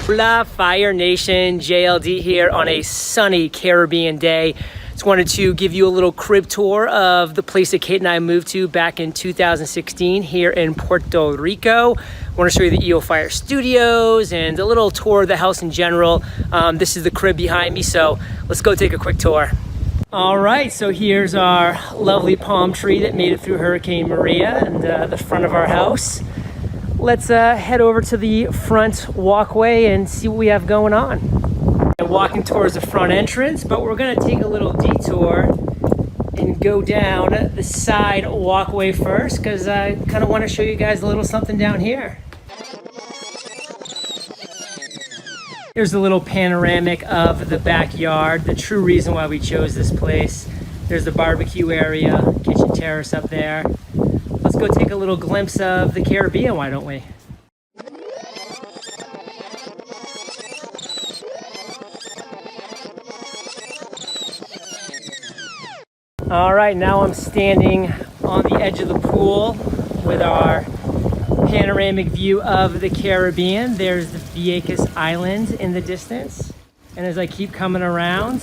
Hola, Fire Nation, JLD here on a sunny Caribbean day. Just wanted to give you a little crib tour of the place that Kate and I moved to back in 2016 here in Puerto Rico. I want to show you the EO Fire Studios and a little tour of the house in general. This is the crib behind me, so let's go take a quick tour. All right, so here's our lovely palm tree that made it through Hurricane Maria and the front of our house. Let's head over to the front walkway and see what we have going on. I'm walking towards the front entrance, but we're gonna take a little detour and go down the side walkway first because I kind of want to show you guys a little something down here. Here's a little panoramic of the backyard, the true reason why we chose this place. There's the barbecue area, kitchen terrace up there. Let's go take a little glimpse of the Caribbean, why don't we? All right, now I'm standing on the edge of the pool with our panoramic view of the Caribbean. There's the Vieques Island in the distance. And as I keep coming around,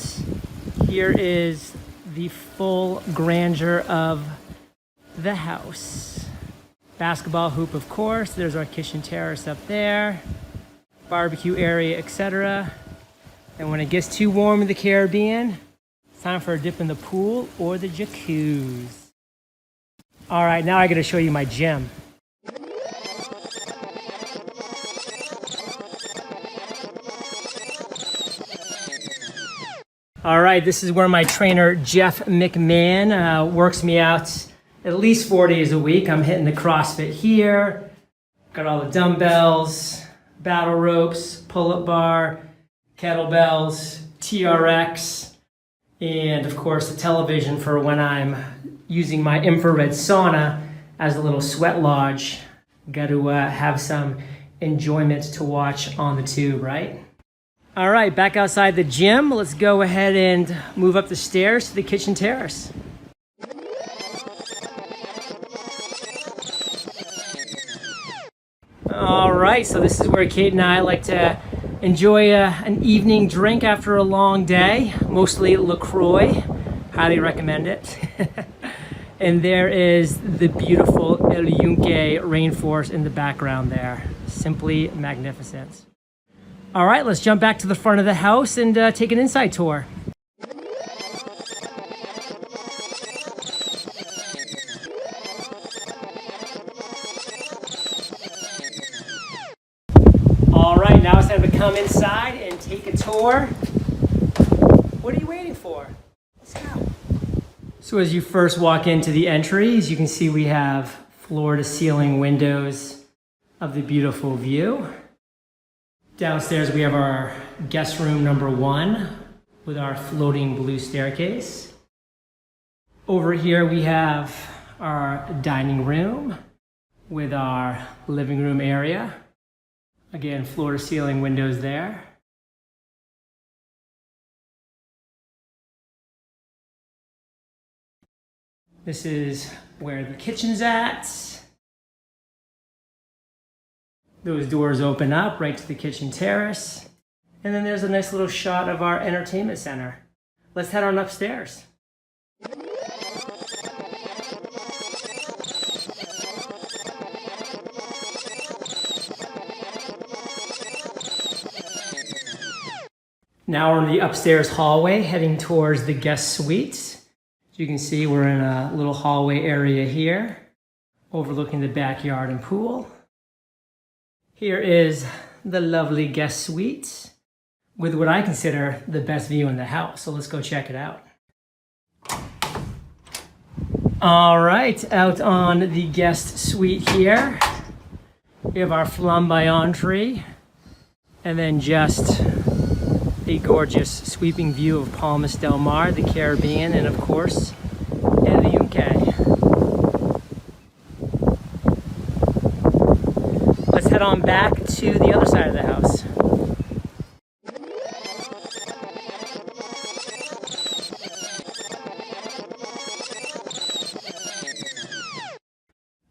here is the full grandeur of the house. Basketball hoop, of course. There's our kitchen terrace up there, barbecue area, etc. And when it gets too warm in the Caribbean, it's time for a dip in the pool or the jacuzzi. All right, now I got to show you my gym. All right, this is where my trainer Jeff McMahon works me out at least 4 days a week. I'm hitting the CrossFit here. Got all the dumbbells, battle ropes, pull-up bar, kettlebells, TRX, and of course the television for when I'm using my infrared sauna as a little sweat lodge. Got to have some enjoyment to watch on the tube, right? All right, back outside the gym. Let's go ahead and move up the stairs to the kitchen terrace. All right, so this is where Kate and I like to enjoy an evening drink after a long day, mostly LaCroix. Highly recommend it. And there is the beautiful El Yunque rainforest in the background there. Simply magnificent. All right, let's jump back to the front of the house and take an inside tour. All right, now it's time to come inside and take a tour. What are you waiting for? Let's go. So as you first walk into the entries, you can see we have floor-to-ceiling windows of the beautiful view. Downstairs we have our guest room number 1 with our floating blue staircase. Over here we have our dining room with our living room area. Again, floor-to-ceiling windows there. This is where the kitchen's at. Those doors open up right to the kitchen terrace. And then there's a nice little shot of our entertainment center. Let's head on upstairs. Now we're in the upstairs hallway heading towards the guest suite. As you can see, we're in a little hallway area here, overlooking the backyard and pool. Here is the lovely guest suite with what I consider the best view in the house. So let's go check it out. All right, out on the guest suite here, we have our flamboyant tree, and then just a gorgeous sweeping view of Palmas del Mar, the Caribbean, and of course, El Yunque. Let's head on back to the other side of the house.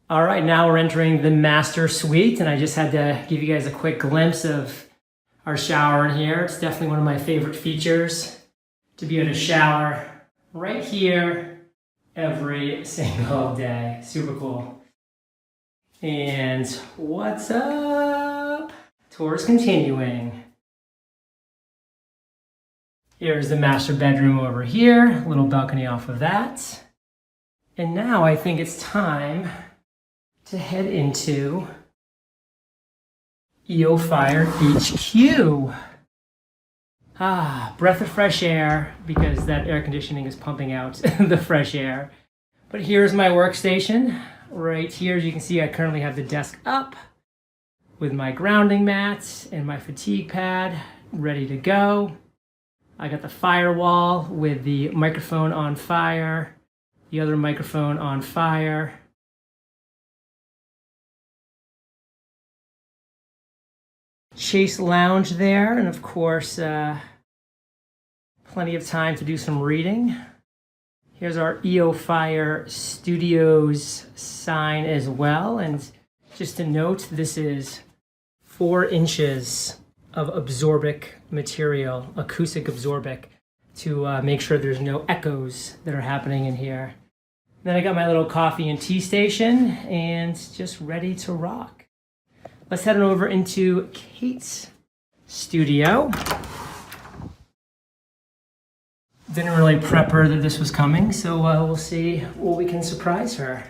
All right, now we're entering the master suite, and I just had to give you guys a quick glimpse of our shower in here. It's definitely one of my favorite features to be able to shower right here every single day. Super cool. And what's up? Tour is continuing. Here's the master bedroom over here, a little balcony off of that. And now I think it's time to head into EO Fire HQ. Breath of fresh air, because that air conditioning is pumping out the fresh air. But here's my workstation. Right here, as you can see, I currently have the desk up with my grounding mat and my fatigue pad ready to go. I got the firewall with the microphone on fire, the other microphone on fire. Chase lounge there, and of course, plenty of time to do some reading. Here's our EO Fire Studios sign as well. And just to note, this is 4 inches of absorbic material, acoustic absorbic, to make sure there's no echoes that are happening in here. Then I got my little coffee and tea station and just ready to rock. Let's head on over into Kate's studio. Didn't really prep her that this was coming, so we'll see what we can surprise her.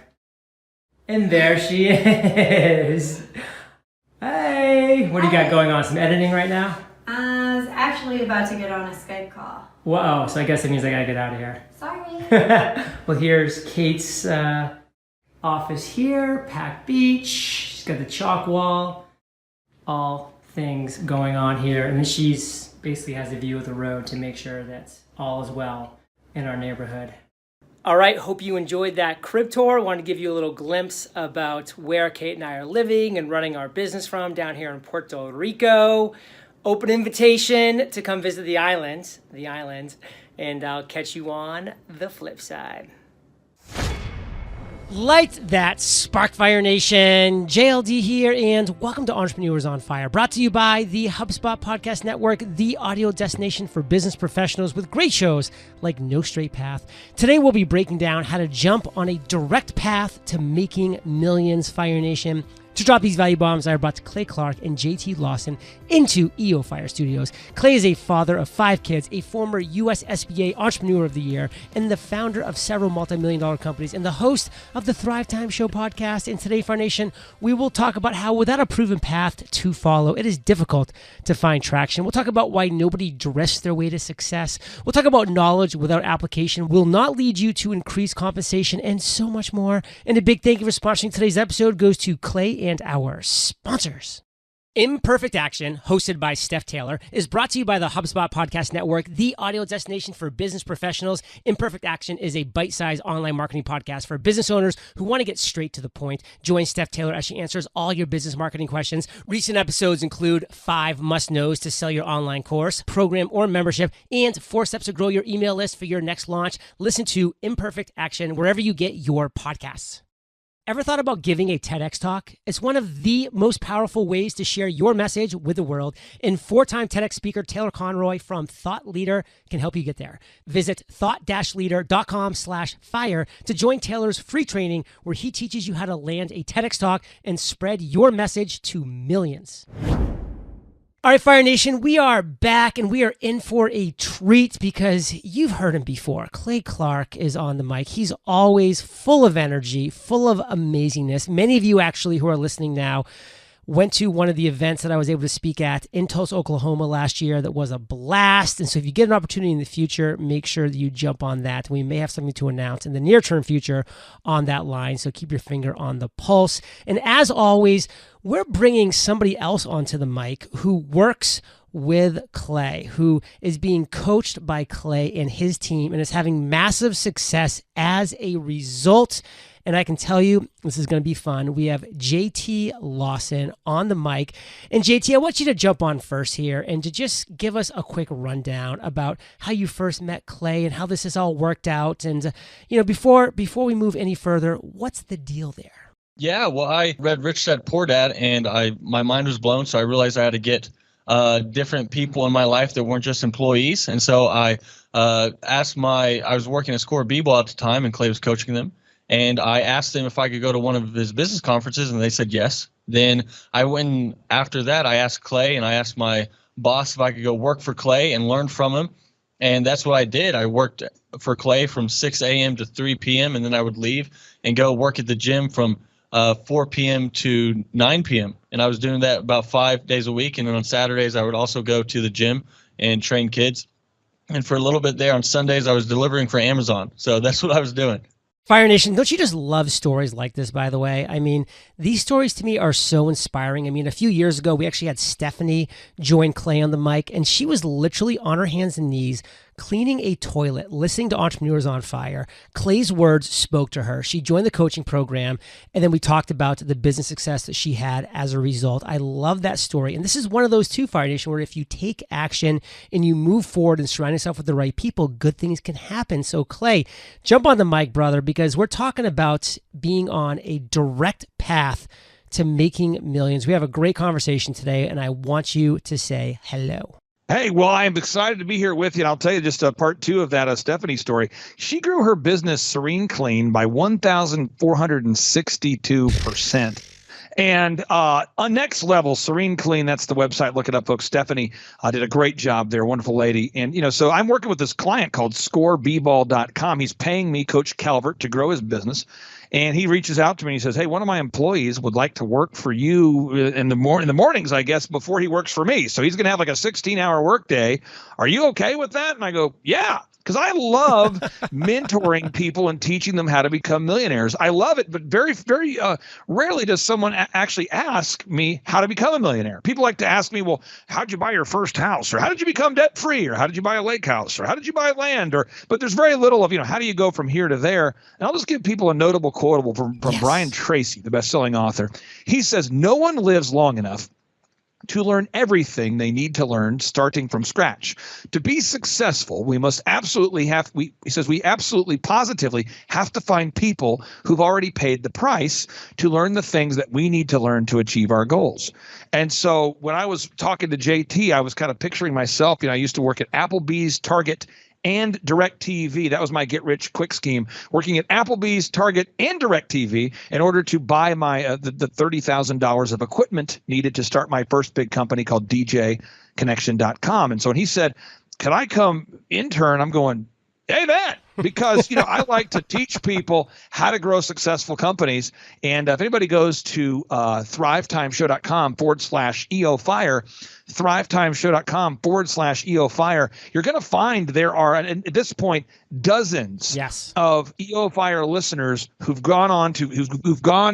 And there she is. Hey, what do you got going on? Some editing right now? I was actually about to get on a Skype call. Whoa, so I guess it means I gotta get out of here. Sorry. Well, here's Kate's office here, Pac Beach. She's got the chalk wall, all things going on here. And then she's basically has a view of the road to make sure that all is well in our neighborhood. All right, hope you enjoyed that crib tour. I wanted to give you a little glimpse about where Kate and I are living and running our business from down here in Puerto Rico. Open invitation to come visit the island, and I'll catch you on the flip side. Light that spark, Fire Nation. JLD here, and welcome to Entrepreneurs on Fire, brought to you by the HubSpot Podcast Network, the audio destination for business professionals with great shows like No Straight Path. Today we'll be breaking down how to jump on a direct path to making millions, Fire Nation. To drop these value bombs, I brought Clay Clark and JT Lawson into EO Fire Studios. Clay is a father of 5 kids, a former US SBA Entrepreneur of the Year, and the founder of several multi-million-dollar companies, and the host of the Thrive Time Show podcast. And today, Fire Nation, we will talk about how, without a proven path to follow, it is difficult to find traction. We'll talk about why nobody drifts their way to success. We'll talk about knowledge without application will not lead you to increased compensation, and so much more. And a big thank you for sponsoring today's episode goes to Clay and our sponsors. Imperfect Action, hosted by Steph Taylor, is brought to you by the HubSpot Podcast Network, the audio destination for business professionals. Imperfect Action is a bite-sized online marketing podcast for business owners who want to get straight to the point. Join Steph Taylor as she answers all your business marketing questions. Recent episodes include 5 must-knows to sell your online course, program, or membership, and 4 steps to grow your email list for your next launch. Listen to Imperfect Action wherever you get your podcasts. Ever thought about giving a TEDx talk? It's one of the most powerful ways to share your message with the world. And 4-time TEDx speaker Taylor Conroy from Thought Leader can help you get there. Visit thought-leader.com/fire to join Taylor's free training where he teaches you how to land a TEDx talk and spread your message to millions. All right, Fire Nation, we are back and we are in for a treat because you've heard him before. Clay Clark is on the mic. He's always full of energy, full of amazingness. Many of you actually who are listening now went to one of the events that I was able to speak at in Tulsa, Oklahoma last year that was a blast. And so if you get an opportunity in the future, make sure that you jump on that. We may have something to announce in the near-term future on that line, so keep your finger on the pulse. And as always, we're bringing somebody else onto the mic who works with Clay, who is being coached by Clay and his team and is having massive success as a result. And I can tell you, this is going to be fun. We have JT Lawson on the mic. And JT, I want you to jump on first here and to just give us a quick rundown about how you first met Clay and how this has all worked out. And, before we move any further, what's the deal there? Yeah, well, I read Rich Dad Poor Dad, and my mind was blown, so I realized I had to get different people in my life that weren't just employees. And so I I was working at Score B-Ball at the time, and Clay was coaching them. And I asked them if I could go to one of his business conferences, and they said yes. Then I went, after that, I asked Clay, and I asked my boss if I could go work for Clay and learn from him. And that's what I did. I worked for Clay from 6 a.m. to 3 p.m., and then I would leave and go work at the gym from 4 p.m. to 9 p.m. And I was doing that about 5 days a week. And then on Saturdays, I would also go to the gym and train kids. And for a little bit there on Sundays, I was delivering for Amazon. So that's what I was doing. Fire Nation, don't you just love stories like this, by the way? I mean, these stories to me are so inspiring. I mean, a few years ago, we actually had Stephanie join Clay on the mic, and she was literally on her hands and knees cleaning a toilet, listening to Entrepreneurs on Fire. Clay's words spoke to her. She joined the coaching program, and then we talked about the business success that she had as a result. I love that story. And this is one of those too, Fire Nation, where if you take action and you move forward and surround yourself with the right people, good things can happen. So Clay, jump on the mic, brother, because we're talking about being on a direct path to making millions. We have a great conversation today, and I want you to say hello. Hey, well, I'm excited to be here with you. And I'll tell you just part two of that Stephanie story. She grew her business Serene Clean by 1,462%. And on Next Level, Serene Clean, that's the website. Look it up, folks. Stephanie did a great job there. Wonderful lady. And, so I'm working with this client called scoreball.com. He's paying me, Coach Calvert, to grow his business. And he reaches out to me and he says, hey, one of my employees would like to work for you in the mornings, I guess, before he works for me. So he's going to have like a 16-hour workday. Are you okay with that? And I go, yeah. Because I love mentoring people and teaching them how to become millionaires. I love it, but very, very rarely does someone actually ask me how to become a millionaire. People like to ask me, well, how did you buy your first house? Or how did you become debt-free? Or how did you buy a lake house? Or how did you buy land? But there's very little of, how do you go from here to there? And I'll just give people a notable quotable from Brian Tracy, the best-selling author. He says, no one lives long enough to learn everything they need to learn starting from scratch. To be successful, we absolutely positively have to find people who've already paid the price to learn the things that we need to learn to achieve our goals. And so when I was talking to JT, I was kind of picturing myself, I used to work at Applebee's, Target, and DirecTV. That was my get-rich-quick scheme, working at Applebee's, Target, and DirecTV in order to buy my the $30,000 of equipment needed to start my first big company called DJConnection.com. And so when he said, can I come intern? I'm going, hey, man, because, I like to teach people how to grow successful companies. And if anybody goes to thrivetimeshow.com/EOFire, thrivetimeshow.com/EOFire, you're going to find there are, and at this point, dozens of EOFire listeners who've gone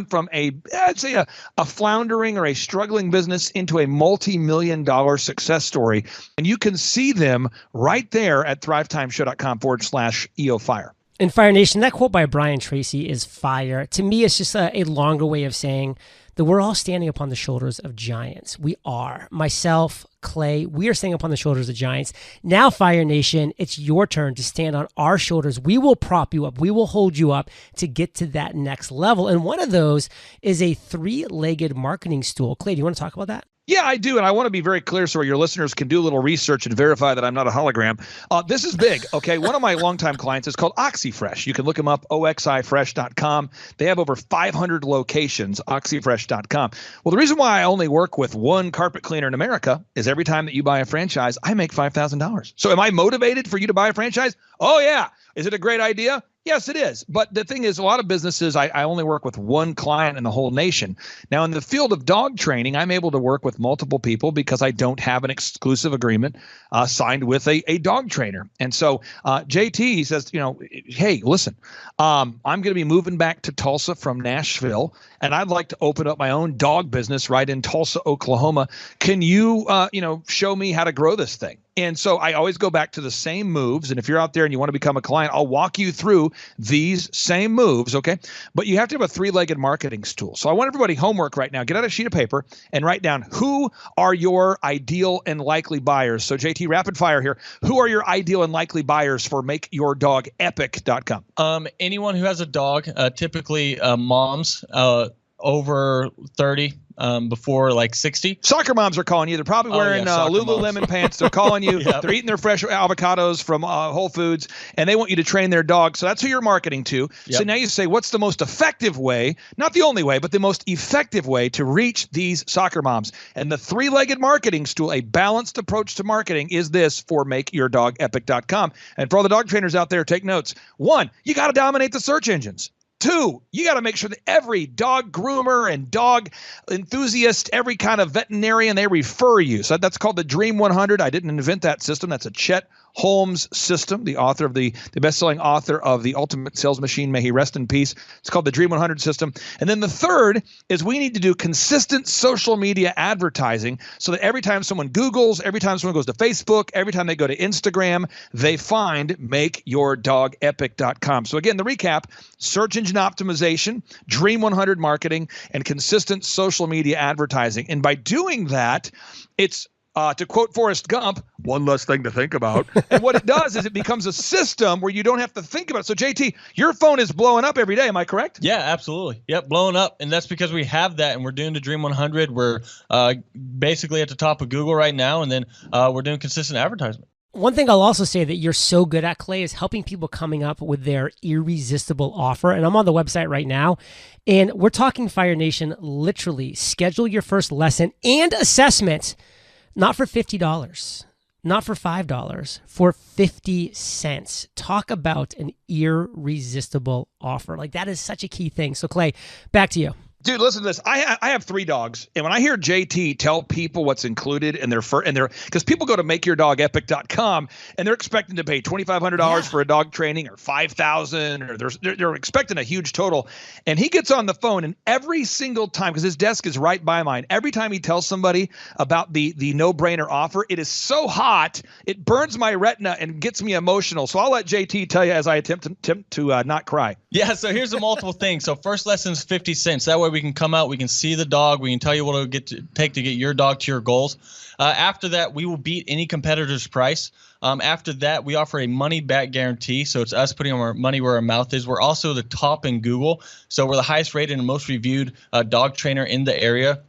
from I'd say a floundering or a struggling business into a multi-million-dollar success story. And you can see them right there at thrivetimeshow.com/EOFire. And Fire Nation, that quote by Brian Tracy is fire. To me, it's just a longer way of saying that we're all standing upon the shoulders of giants. We are. Myself, Clay, we are standing upon the shoulders of giants. Now, Fire Nation, it's your turn to stand on our shoulders. We will prop you up. We will hold you up to get to that next level. And one of those is a three-legged marketing stool. Clay, do you want to talk about that? Yeah, I do. And I want to be very clear so your listeners can do a little research and verify that I'm not a hologram. This is big. Okay. One of my longtime clients is called OxyFresh. You can look them up, oxifresh.com. They have over 500 locations, oxyfresh.com. Well, the reason why I only work with one carpet cleaner in America is every time that you buy a franchise, I make $5,000. So am I motivated for you to buy a franchise? Oh, yeah. Is it a great idea? Yes, it is. But the thing is, a lot of businesses, I only work with one client in the whole nation. Now, in the field of dog training, I'm able to work with multiple people because I don't have an exclusive agreement signed with a dog trainer. And so JT says, hey, listen, I'm going to be moving back to Tulsa from Nashville, and I'd like to open up my own dog business right in Tulsa, Oklahoma. Can you, show me how to grow this thing? And so I always go back to the same moves. And if you're out there and you want to become a client, I'll walk you through these same moves, okay? But you have to have a three-legged marketing tool. So I want everybody homework right now. Get out a sheet of paper and write down who are your ideal and likely buyers. So JT, rapid fire here. Who are your ideal and likely buyers for makeyourdogepic.com? Anyone who has a dog, typically moms over 30, before like 60. Soccer moms are calling you. They're probably wearing Lululemon pants. They're calling you. Yep. They're eating their fresh avocados from Whole Foods, and they want you to train their dog. So that's who you're marketing to. Yep. So now you say, what's the most effective way, not the only way, but the most effective way to reach these soccer moms? And the three-legged marketing stool, a balanced approach to marketing, is this for MakeYourDogEpic.com. And for all the dog trainers out there, take notes. 1, you got to dominate the search engines. 2, you got to make sure that every dog groomer and dog enthusiast, every kind of veterinarian, they refer you. So that's called the Dream 100. I didn't invent that system. That's a Chet Holmes system, the author of the best-selling author of The Ultimate Sales Machine. May he rest in peace. It's called the Dream 100 system. And then the third is we need to do consistent social media advertising so that every time someone Googles, every time someone goes to Facebook, every time they go to Instagram, they find MakeYourDogEpic.com. So again, the recap: search engine optimization, Dream 100 marketing, and consistent social media advertising. And by doing that, it's to quote Forrest Gump, one less thing to think about. And what it does is it becomes a system where you don't have to think about it. So JT, your phone is blowing up every day. Am I correct? Yeah, absolutely. Yep, blowing up. And that's because we have that, and we're doing the Dream 100. We're basically at the top of Google right now, and then we're doing consistent advertisement. One thing I'll also say that you're so good at, Clay, is helping people coming up with their irresistible offer. And I'm on the website right now, and we're talking, Fire Nation, literally schedule your first lesson and assessment, not for $50, not for $5, for 50 cents. Talk about an irresistible offer. Like, that is such a key thing. So, Clay, back to you. Dude, listen to this. I have 3 dogs, and when I hear JT tell people what's included in their because people go to MakeYourDogEpic.com and they're expecting to pay $2,500 for a dog training, or $5,000, or they're expecting a huge total. And he gets on the phone, and every single time, because his desk is right by mine, every time he tells somebody about the no-brainer offer, it is so hot it burns my retina and gets me emotional. So I'll let JT tell you as I attempt to not cry. Yeah. So here's the multiple things. So first lesson's 50 cents. That way we can come out, we can see the dog, we can tell you what it'll take to get your dog to your goals. After that, we will beat any competitor's price. After that, we offer a money-back guarantee, so it's us putting our money where our mouth is. We're also the top in Google, so we're the highest rated and most reviewed dog trainer in the area.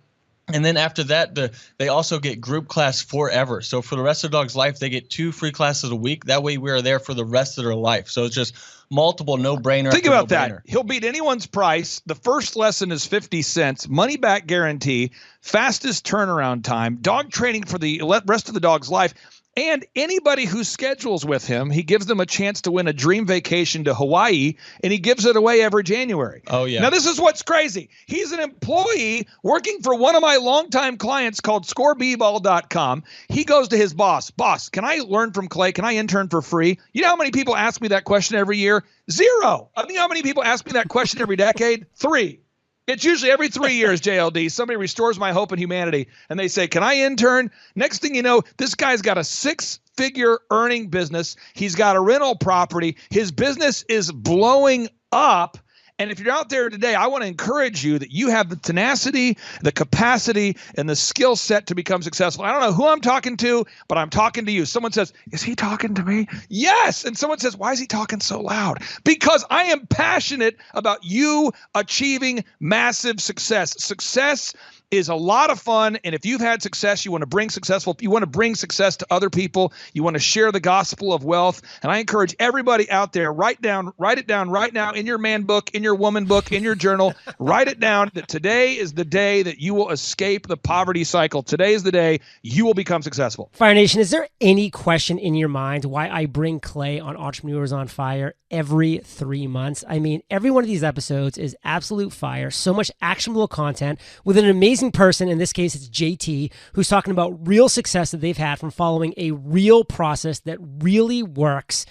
And then after that, they also get group class forever. So for the rest of the dog's life, they get 2 free classes a week. That way we are there for the rest of their life. So it's just multiple no-brainer. Think about that. He'll beat anyone's price. The first lesson is 50 cents, money-back guarantee, fastest turnaround time, dog training for the rest of the dog's life. And anybody who schedules with him, he gives them a chance to win a dream vacation to Hawaii, and he gives it away every January. Oh, yeah. Now, this is what's crazy. He's an employee working for one of my longtime clients called ScoreBball.com. He goes to his boss. Boss, can I learn from Clay? Can I intern for free? You know how many people ask me that question every year? 0. I mean, how many people ask me that question every decade? 3. It's usually every 3 years, JLD, somebody restores my hope in humanity, and they say, can I intern? Next thing you know, this guy's got a 6-figure earning business. He's got a rental property. His business is blowing up. And if you're out there today, I want to encourage you that you have the tenacity, the capacity, and the skill set to become successful. I don't know who I'm talking to, but I'm talking to you. Someone says, is he talking to me? Yes. And someone says, why is he talking so loud? Because I am passionate about you achieving massive success. Success is a lot of fun, and if you've had success, you want to bring success to other people. You want to share the gospel of wealth. And I encourage everybody out there, write it down right now in your man book, in your woman book, in your journal. Write it down that today is the day that you will escape the poverty cycle. Today is the day you will become successful. Fire Nation, is there any question in your mind why I bring Clay on Entrepreneurs on Fire every 3 months? I mean, every one of these episodes is absolute fire. So much actionable content with an amazing person. In this case, it's JT, who's talking about real success that they've had from following a real process that really works.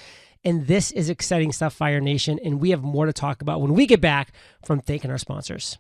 And this is exciting stuff, Fire Nation. And we have more to talk about when we get back from thanking our sponsors.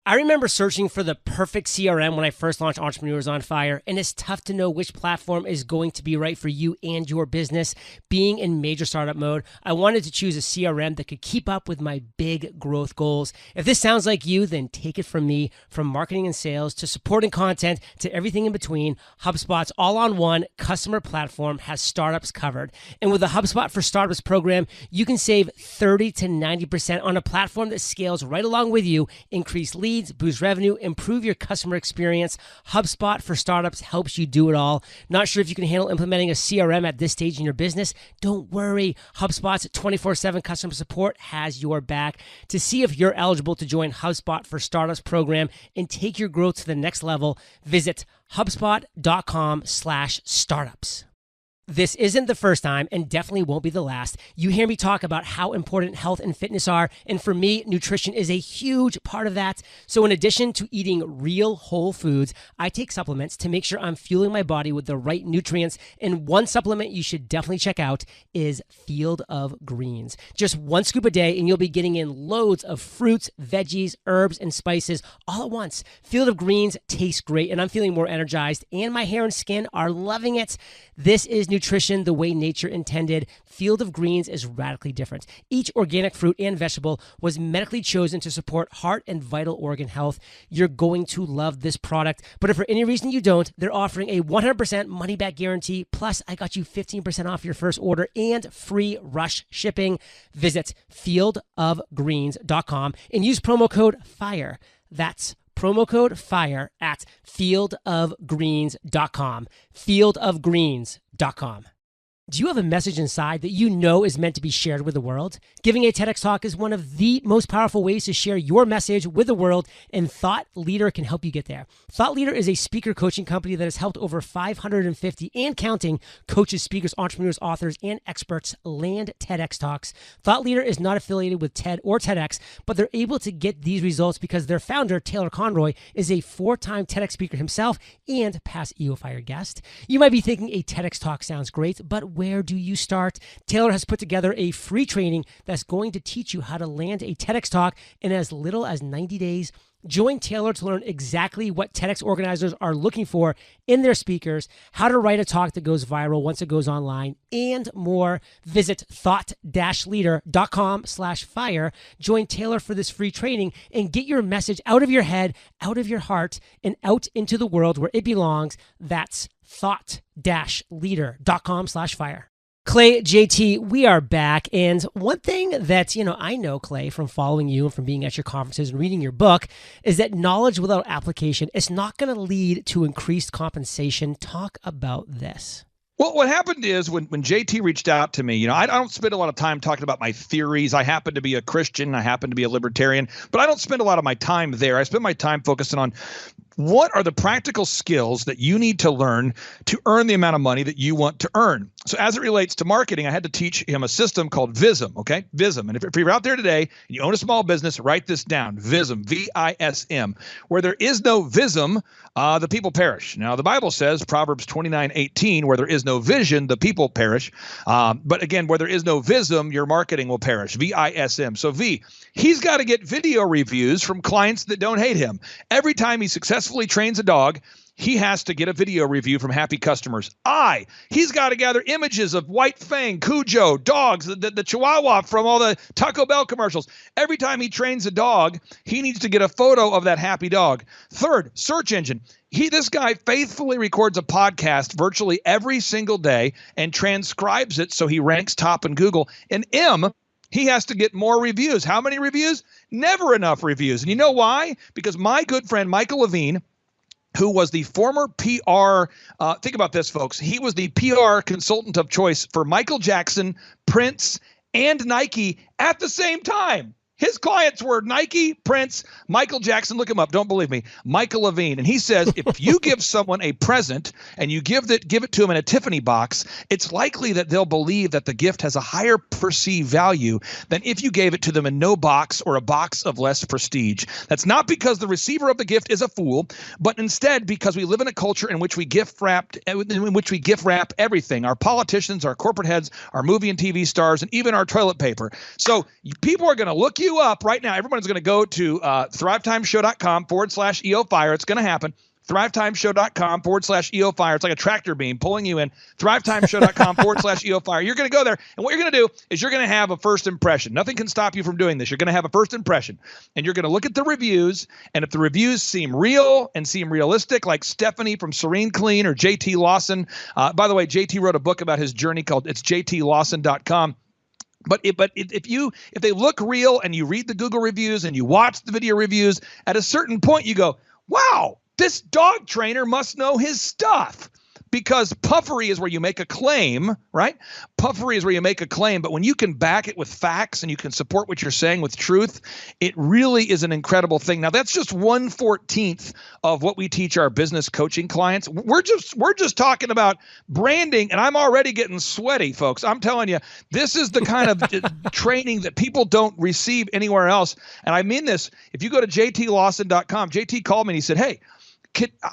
I remember searching for the perfect CRM when I first launched Entrepreneurs on Fire, and it's tough to know which platform is going to be right for you and your business. Being in major startup mode, I wanted to choose a CRM that could keep up with my big growth goals. If this sounds like you, then take it from me. From marketing and sales to supporting content to everything in between, HubSpot's all-on-one customer platform has startups covered. And with the HubSpot for Startups program, you can save 30 to 90% on a platform that scales right along with you, increase leads, leads, boost revenue, improve your customer experience. HubSpot for Startups helps you do it all. Not sure if you can handle implementing a CRM at this stage in your business? Don't worry. HubSpot's 24/7 customer support has your back. To see if you're eligible to join HubSpot for Startups program and take your growth to the next level, visit HubSpot.com/startups. This isn't the first time and definitely won't be the last. You hear me talk about how important health and fitness are, and for me, nutrition is a huge part of that. So in addition to eating real whole foods, I take supplements to make sure I'm fueling my body with the right nutrients, and one supplement you should definitely check out is Field of Greens. Just one scoop a day and you'll be getting in loads of fruits, veggies, herbs, and spices all at once. Field of Greens tastes great and I'm feeling more energized, and my hair and skin are loving it. This is nutrition the way nature intended. Field of Greens is radically different. Each organic fruit and vegetable was medically chosen to support heart and vital organ health. You're going to love this product, but if for any reason you don't, they're offering a 100% money back guarantee. Plus, I got you 15% off your first order and free rush shipping. Visit fieldofgreens.com and use promo code FIRE. That's promo code FIRE at fieldofgreens.com. Fieldofgreens.com. Do you have a message inside that you know is meant to be shared with the world? Giving a TEDx talk is one of the most powerful ways to share your message with the world, and Thought Leader can help you get there. Thought Leader is a speaker coaching company that has helped over 550 and counting coaches, speakers, entrepreneurs, authors, and experts land TEDx talks. Thought Leader is not affiliated with TED or TEDx, but they're able to get these results because their founder, Taylor Conroy, is a 4-time TEDx speaker himself and past EO Fire guest. You might be thinking a TEDx talk sounds great, but where do you start? Taylor has put together a free training that's going to teach you how to land a TEDx talk in as little as 90 days. Join Taylor to learn exactly what TEDx organizers are looking for in their speakers, how to write a talk that goes viral once it goes online, and more. Visit thought-leader.com/fire. Join Taylor for this free training and get your message out of your head, out of your heart, and out into the world where it belongs. That's thought-leader.com/fire. Clay, JT, we are back. And one thing that, I know, Clay, from following you and from being at your conferences and reading your book is that knowledge without application is not going to lead to increased compensation. Talk about this. Well, what happened is when JT reached out to me, I don't spend a lot of time talking about my theories. I happen to be a Christian. I happen to be a libertarian, but I don't spend a lot of my time there. I spend my time focusing on what are the practical skills that you need to learn to earn the amount of money that you want to earn. So as it relates to marketing, I had to teach him a system called VISM, okay? VISM. And if you're out there today and you own a small business, write this down, VISM, V-I-S-M. Where there is no VISM, the people perish. Now, the Bible says, Proverbs 29:18, where there is no vision, the people perish. But again, where there is no VISM, your marketing will perish, V-I-S-M. So V, he's got to get video reviews from clients that don't hate him. Every time he successfully trains a dog, he has to get a video review from happy customers. He's got to gather images of White Fang, Cujo, dogs, the Chihuahua from all the Taco Bell commercials. Every time he trains a dog, he needs to get a photo of that happy dog. Third, search engine. This guy faithfully records a podcast virtually every single day and transcribes it so he ranks top in Google. And M, he has to get more reviews. How many reviews? Never enough reviews. And you know why? Because my good friend Michael Levine, who was the former PR, think about this, folks. He was the PR consultant of choice for Michael Jackson, Prince, and Nike at the same time. His clients were Nike, Prince, Michael Jackson. Look him up. Don't believe me. Michael Levine. And he says, if you give someone a present and you give it to them in a Tiffany box, it's likely that they'll believe that the gift has a higher perceived value than if you gave it to them in no box or a box of less prestige. That's not because the receiver of the gift is a fool, but instead because we live in a culture in which we gift wrap everything. Our politicians, our corporate heads, our movie and TV stars, and even our toilet paper. So people are going to look you up right now. Everyone's going to go to thrivetimeshow.com/EOFire. It's going to happen. thrivetimeshow.com/EOFire. It's like a tractor beam pulling you in. thrivetimeshow.com/EOFire. You're going to go there, and what you're going to do is you're going to have a first impression. Nothing can stop you from doing this. You're going to have a first impression, and you're going to look at the reviews, and if the reviews seem real and seem realistic, like Stephanie from Serene Clean or JT Lawson. By the way, JT wrote a book about his journey called It's JTLawson.com. But if they look real and you read the Google reviews and you watch the video reviews, at a certain point you go, wow, this dog trainer must know his stuff. Because puffery is where you make a claim, right? Puffery is where you make a claim. But when you can back it with facts and you can support what you're saying with truth, it really is an incredible thing. Now, that's just 1/14 of what we teach our business coaching clients. We're just talking about branding, and I'm already getting sweaty, folks. I'm telling you, this is the kind of training that people don't receive anywhere else. And I mean this. If you go to jtlawson.com, JT called me and he said, hey,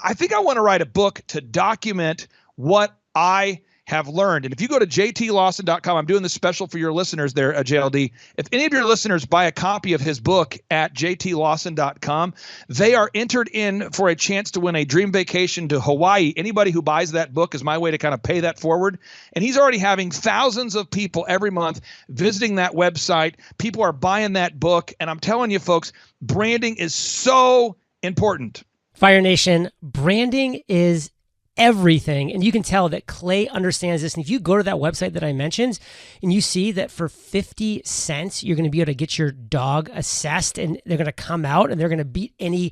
I think I want to write a book to document what I have learned. And if you go to jtlawson.com, I'm doing this special for your listeners there at JLD. If any of your listeners buy a copy of his book at jtlawson.com, they are entered in for a chance to win a dream vacation to Hawaii. Anybody who buys that book is my way to kind of pay that forward. And he's already having thousands of people every month visiting that website. People are buying that book. And I'm telling you, folks, branding is so important. Fire Nation, branding is everything. And you can tell that Clay understands this. And if you go to that website that I mentioned and you see that for 50 cents, you're going to be able to get your dog assessed and they're going to come out and they're going to beat any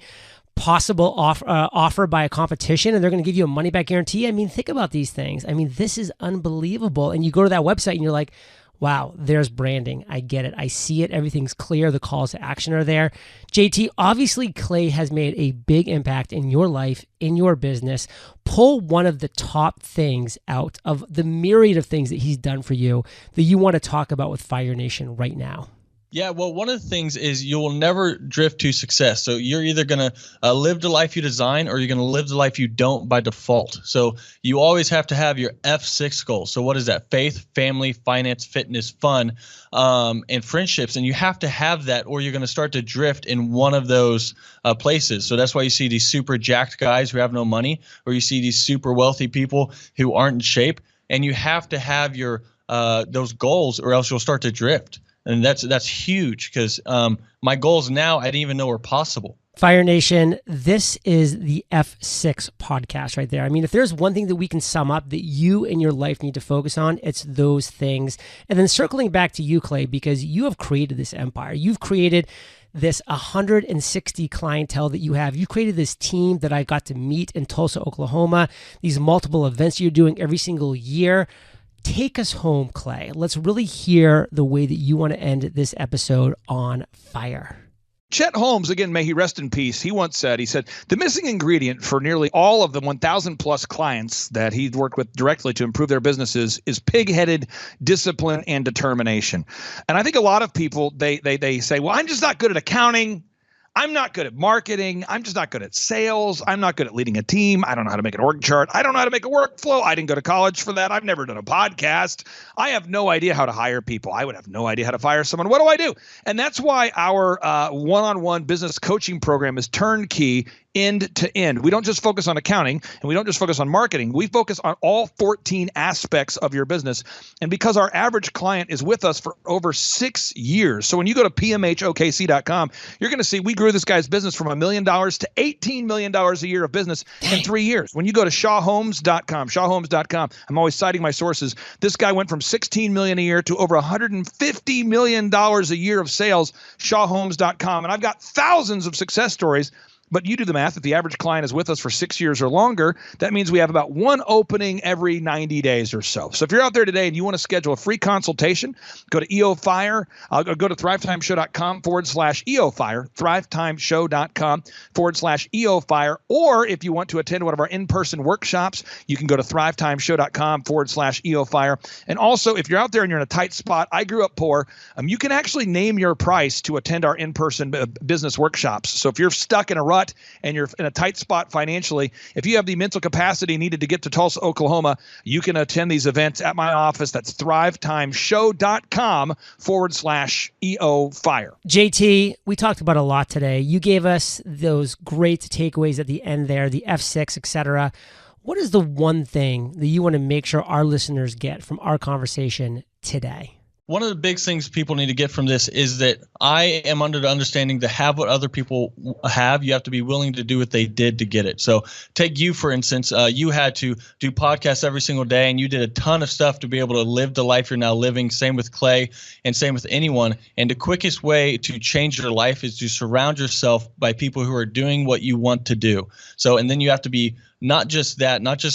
possible offer by a competition and they're going to give you a money back guarantee. I mean, think about these things. I mean, this is unbelievable. And you go to that website and you're like, wow, there's branding. I get it. I see it. Everything's clear. The calls to action are there. JT, obviously Clay has made a big impact in your life, in your business. Pull one of the top things out of the myriad of things that he's done for you that you want to talk about with Fire Nation right now. Yeah, well, one of the things is you will never drift to success. So you're either going to live the life you design or you're going to live the life you don't by default. So you always have to have your F6 goals. So what is that? Faith, family, finance, fitness, fun, and friendships. And you have to have that or you're going to start to drift in one of those places. So that's why you see these super jacked guys who have no money, or you see these super wealthy people who aren't in shape. And you have to have your those goals or else you'll start to drift. And that's huge because my goals now I didn't even know were possible. Fire Nation, this is the F6 podcast right there. I mean, if there's one thing that we can sum up that you in your life need to focus on, it's those things. And then circling back to you, Clay, because you have created this empire. You've created this 160 clientele that you have. You created this team that I got to meet in Tulsa, Oklahoma, these multiple events you're doing every single year. Take us home, Clay. Let's really hear the way that you want to end this episode on fire. Chet Holmes, again, may he rest in peace, he once said, the missing ingredient for nearly all of the 1,000 plus clients that he'd worked with directly to improve their businesses is pig-headed discipline and determination. And I think a lot of people, they say, well, I'm just not good at accounting. I'm not good at marketing. I'm just not good at sales. I'm not good at leading a team. I don't know how to make an org chart. I don't know how to make a workflow. I didn't go to college for that. I've never done a podcast. I have no idea how to hire people. I would have no idea how to fire someone. What do I do? And that's why our one-on-one business coaching program is turnkey, end to end. We don't just focus on accounting and we don't just focus on marketing. We focus on all 14 aspects of your business. And because our average client is with us for over 6 years. So when you go to pmhokc.com, you're going to see we grew this guy's business from $1 million to $18 million a year of business in 3 years. When you go to shawhomes.com, I'm always citing my sources. This guy went from $16 million a year to over $150 million a year of sales, shawhomes.com. And I've got thousands of success stories. But you do the math. If the average client is with us for 6 years or longer, that means we have about one opening every 90 days or so. So if you're out there today and you want to schedule a free consultation, go to EOFire. Go to thrivetimeshow.com/EOFire, thrivetimeshow.com/EOFire. Or if you want to attend one of our in-person workshops, you can go to thrivetimeshow.com/EOFire. And also, if you're out there and you're in a tight spot, I grew up poor, you can actually name your price to attend our in-person business workshops. So if you're stuck in a rut and you're in a tight spot financially, if you have the mental capacity needed to get to Tulsa, Oklahoma, you can attend these events at my office. That's thrivetimeshow.com/EOFire. JT, we talked about a lot today. You gave us those great takeaways at the end there, the F6, etc. What is the one thing that you want to make sure our listeners get from our conversation today? one of the big things people need to get from this is that I am under the understanding to have what other people have, you have to be willing to do what they did to get it. So take you, for instance, you had to do podcasts every single day, and you did a ton of stuff to be able to live the life you're now living. Same with Clay and same with anyone. And the quickest way to change your life is to surround yourself by people who are doing what you want to do. So, and then you have to be not just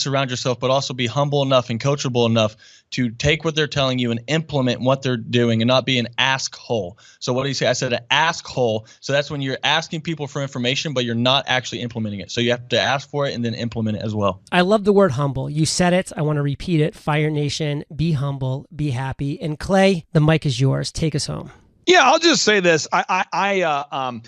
surround yourself, but also be humble enough and coachable enough to take what they're telling you and implement what they're doing and not be an ask hole. So what do you say? I said an ask hole. So that's when you're asking people for information, but you're not actually implementing it. So you have to ask for it and then implement it as well. I love the word humble. You said it. I want to repeat it. Fire Nation, be humble, be happy. And Clay, the mic is yours. Take us home. Yeah, I'll just say this. I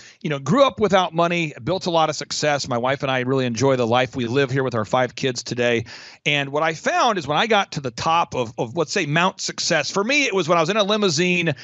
grew up without money, built a lot of success. My wife and I really enjoy the life we live here with our 5 kids today. And what I found is when I got to the top of let's say, Mount Success, for me, it was when I was in a limousine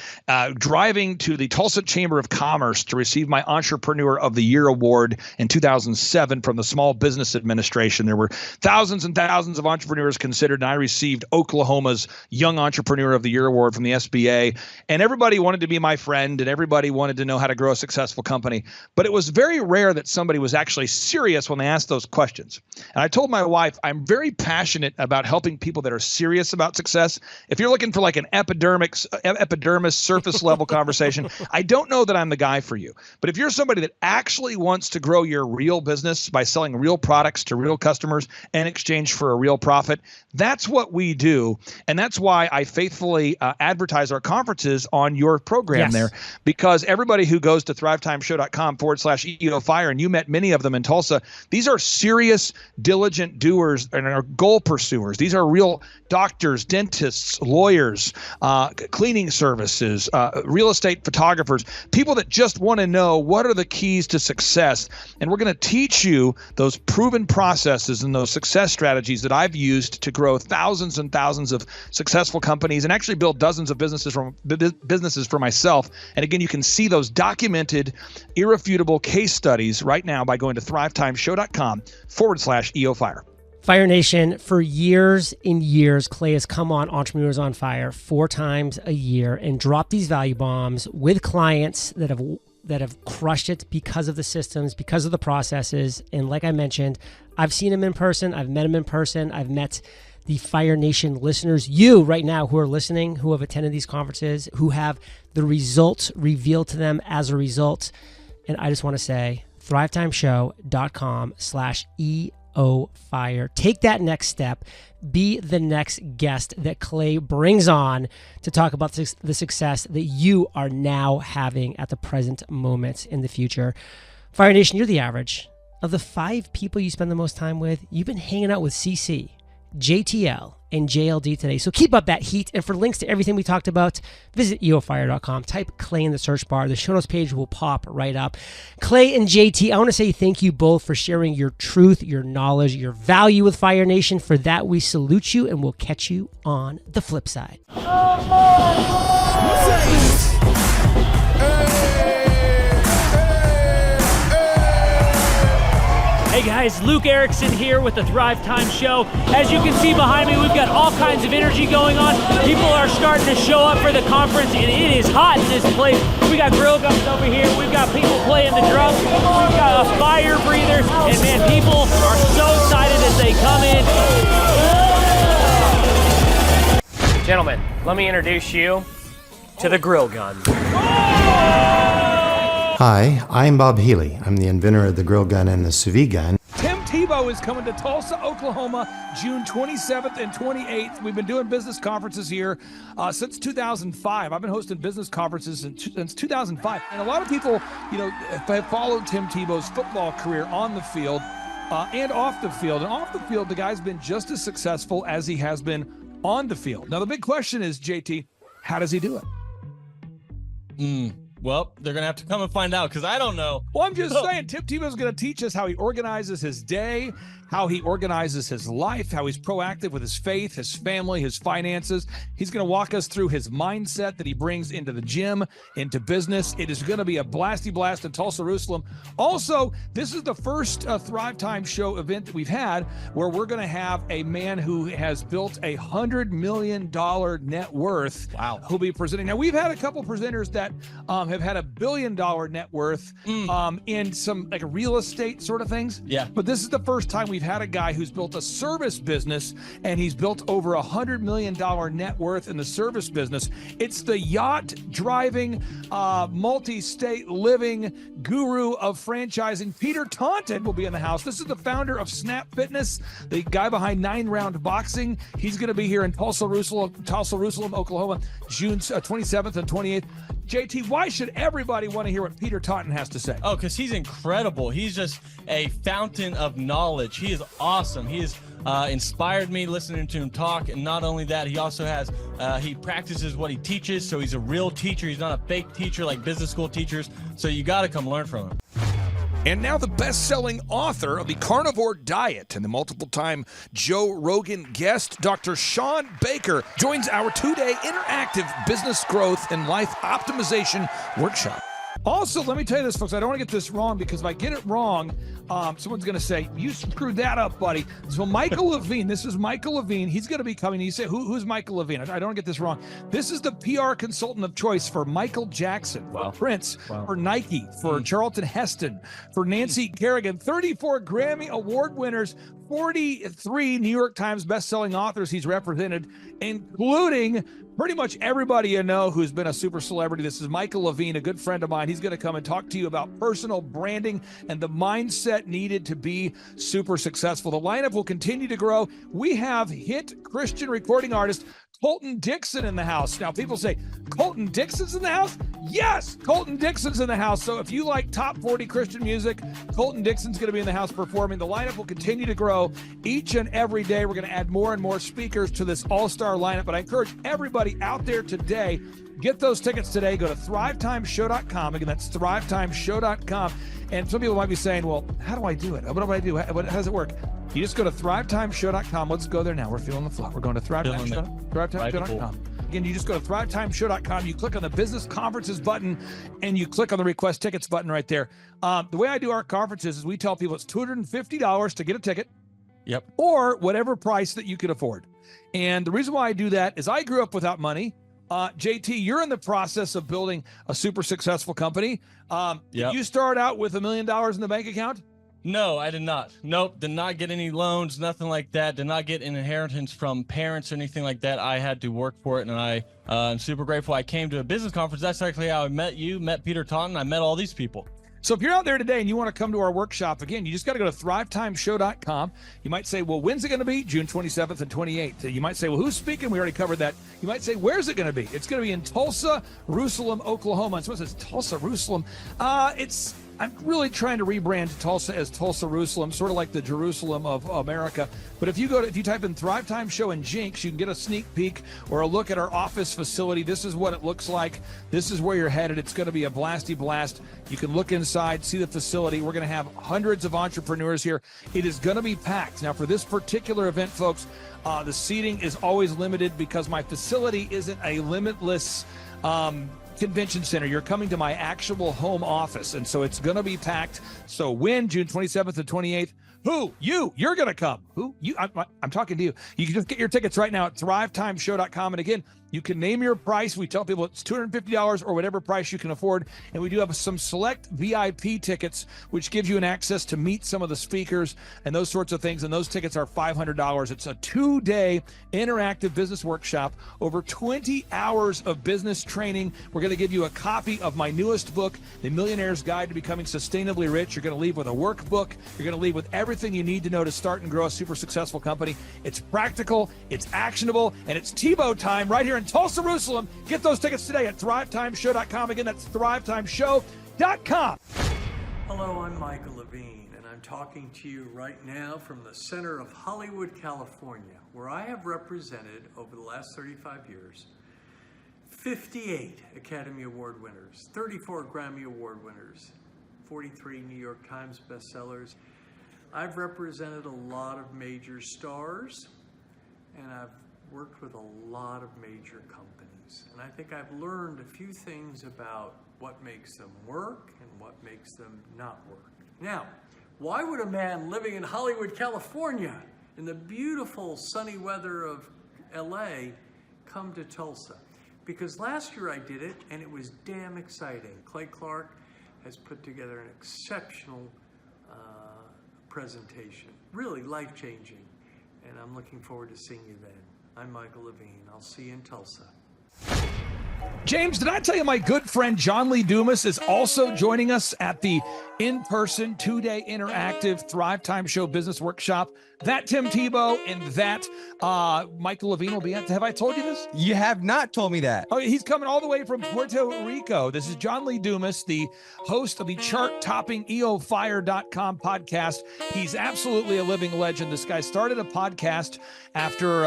driving to the Tulsa Chamber of Commerce to receive my Entrepreneur of the Year award in 2007 from the Small Business Administration. There were thousands and thousands of entrepreneurs considered, and I received Oklahoma's Young Entrepreneur of the Year award from the SBA. And everybody wanted to be my friend, and everybody wanted to know how to grow a successful company. But it was very rare that somebody was actually serious when they asked those questions. And I told my wife, I'm very passionate about helping people that are serious about success. If you're looking for like an epidermis surface level conversation, I don't know that I'm the guy for you. But if you're somebody that actually wants to grow your real business by selling real products to real customers in exchange for a real profit, that's what we do. And that's why I faithfully advertise our conferences on your program there, because everybody who goes to thrivetimeshow.com/EOFire, and you met many of them in Tulsa, these are serious, diligent doers and are goal pursuers. These are real doctors, dentists, lawyers, cleaning services, real estate photographers, people that just want to know what are the keys to success. And we're going to teach you those proven processes and those success strategies that I've used to grow thousands and thousands of successful companies and actually build dozens of businesses for myself. And again, you can see those documented, irrefutable case studies right now by going to thrivetimeshow.com/EOFire. Fire Nation, for years and years, Clay has come on Entrepreneurs on Fire 4 times a year and dropped these value bombs with clients that have crushed it because of the systems, because of the processes. And like I mentioned, I've seen him in person. I've met him in person. I've met the Fire Nation listeners, you right now who are listening, who have attended these conferences, who have the results revealed to them as a result. And I just want to say, thrivetimeshow.com/EOFire. Take that next step. Be the next guest that Clay brings on to talk about the success that you are now having at the present moment in the future. Fire Nation, you're the average of the 5 people you spend the most time with. You've been hanging out with CC, JTL, and JLD today. So keep up that heat. And for links to everything we talked about, visit eofire.com. Type Clay in the search bar. The show notes page will pop right up. Clay and JT, I want to say thank you both for sharing your truth, your knowledge, your value with Fire Nation. For that, we salute you, and we'll catch you on the flip side. Hey guys, Luke Erickson here with the Thrive Time Show. As you can see behind me, we've got all kinds of energy going on. People are starting to show up for the conference, and it is hot in this place. We got grill guns over here. We've got people playing the drums. We've got a fire breather. And man, people are so excited as they come in. Gentlemen, let me introduce you to the grill gun. Hi, I'm Bob Healy. I'm the inventor of the grill gun and the sous vide gun. Tim Tebow is coming to Tulsa, Oklahoma, June 27th and 28th. We've been doing business conferences here since 2005. I've been hosting business conferences since 2005. And a lot of people, have followed Tim Tebow's football career on the field and off the field. And off the field, the guy's been just as successful as he has been on the field. Now, the big question is, JT, how does he do it? Well, they're going to have to come and find out because I don't know. Well, I'm just saying, Tim Tebow's going to teach us how he organizes his day, how he organizes his life, how he's proactive with his faith, his family, his finances. He's going to walk us through his mindset that he brings into the gym, into business. It is going to be a blasty blast in Tulsa, Jerusalem. Also, this is the first Thrive Time Show event that we've had where we're going to have a man who has built $100 million net worth. Wow. Who'll be presenting. Now, we've had a couple presenters that have had $1 billion net worth in some like real estate sort of things. Yeah. But this is the first time we've had a guy who's built a service business, and he's built over $100 million net worth in the service business. It's the yacht driving, multi-state living guru of franchising. Peter Taunton will be in the house. This is the founder of Snap Fitness, the guy behind 9 Round Boxing. He's going to be here in Tulsa, Jerusalem, Oklahoma, June 27th and 28th. JT, why should everybody want to hear what Peter Taunton has to say? Oh, because he's incredible. He's just a fountain of knowledge. He is awesome. He has inspired me listening to him talk. And not only that, he also has, he practices what he teaches. So he's a real teacher. He's not a fake teacher like business school teachers. So you got to come learn from him. And now the best-selling author of The Carnivore Diet and the multiple-time Joe Rogan guest, Dr. Sean Baker, joins our 2-day interactive business growth and life optimization workshop. Also, let me tell you this, folks. I don't want to get this wrong, because if I get it wrong, someone's going to say, you screwed that up, buddy. So Michael Levine, this is Michael Levine. He's going to be coming. You say, who's Michael Levine? I don't want to get this wrong. This is the PR consultant of choice for Michael Jackson, for Prince, for Nike, for Charlton Heston, for Nancy Kerrigan, 34 Grammy Award winners, 43 New York Times bestselling authors he's represented, including pretty much everybody you know who's been a super celebrity. This is Michael Levine, a good friend of mine. He's going to come and talk to you about personal branding and the mindset needed to be super successful. The lineup will continue to grow. We have hit Christian recording artist Colton Dixon in the house. Now, people say, Colton Dixon's in the house? Yes, Colton Dixon's in the house. So if you like top 40 Christian music, Colton Dixon's going to be in the house performing. The lineup will continue to grow each and every day. We're going to add more and more speakers to this all-star lineup. But I encourage everybody out there today, get those tickets today. Go to thrivetimeshow.com. Again, that's thrivetimeshow.com. And some people might be saying, well, how do I do it? What do I do? How does it work? You just go to thrivetimeshow.com. Let's go there now. We're feeling the flow. We're going to thrivetimeshow.com. Again, you just go to thrivetimeshow.com. You click on the business conferences button, and you click on the request tickets button right there. The way I do our conferences is we tell people it's $250 to get a ticket. Yep. Or whatever price that you can afford. And the reason why I do that is I grew up without money. JT, you're in the process of building a super successful company. Did you start out with $1 million in the bank account? No, I did not. Nope, did not get any loans, nothing like that. Did not get an inheritance from parents or anything like that. I had to work for it, and I'm super grateful. I came to a business conference. That's actually how I met you, met Peter Taunton. I met all these people. So if you're out there today and you want to come to our workshop, again, you just got to go to thrivetimeshow.com. You might say, well, when's it going to be? June 27th and 28th. You might say, well, who's speaking? We already covered that. You might say, where's it going to be? It's going to be in Tulsa, Jerusalem, Oklahoma. And someone says, Tulsa, Jerusalem. I'm really trying to rebrand Tulsa as Tulsa, Jerusalem, sort of like the Jerusalem of America. But if you type in Thrive Time Show and Jinx, you can get a sneak peek or a look at our office facility. This is what it looks like. This is where you're headed. It's going to be a blasty blast. You can look inside, see the facility. We're going to have hundreds of entrepreneurs here. It is going to be packed. Now, for this particular event, folks, the seating is always limited because my facility isn't a limitless convention center. You're coming to my actual home office, and so it's going to be packed. So when? June 27th and 28th. Who? You're going to come. Who? You? I'm talking to you. You can just get your tickets right now at thrivetimeshow.com. And again, you can name your price. We tell people it's $250 or whatever price you can afford. And we do have some select VIP tickets, which gives you an access to meet some of the speakers and those sorts of things. And those tickets are $500. It's a 2-day interactive business workshop, over 20 hours of business training. We're going to give you a copy of my newest book, The Millionaire's Guide to Becoming Sustainably Rich. You're going to leave with a workbook. You're going to leave with everything you need to know to start and grow a super successful company. It's practical, it's actionable, and it's Tebow time right here in Tulsa, Jerusalem. Get those tickets today at thrivetimeshow.com. Again, that's thrivetimeshow.com. Hello, I'm Michael Levine, and I'm talking to you right now from the center of Hollywood, California, where I have represented over the last 35 years 58 Academy Award winners, 34 Grammy Award winners, 43 New York Times bestsellers. I've represented a lot of major stars, and I've worked with a lot of major companies. And I think I've learned a few things about what makes them work and what makes them not work. Now, why would a man living in Hollywood, California, in the beautiful sunny weather of LA, come to Tulsa? Because last year I did it, and it was damn exciting. Clay Clark has put together an exceptional presentation, really life-changing, and I'm looking forward to seeing you then. I'm Michael Levine. I'll see you in Tulsa. James, did I tell you my good friend John Lee Dumas is also joining us at the in-person 2-day interactive Thrive Time Show business workshop? That Tim Tebow and that Michael Levine will be at. Have I told you this? You have not told me that. Oh, he's coming all the way from Puerto Rico. This is John Lee Dumas, the host of the chart-topping EOFire.com podcast. He's absolutely a living legend. This guy started a podcast after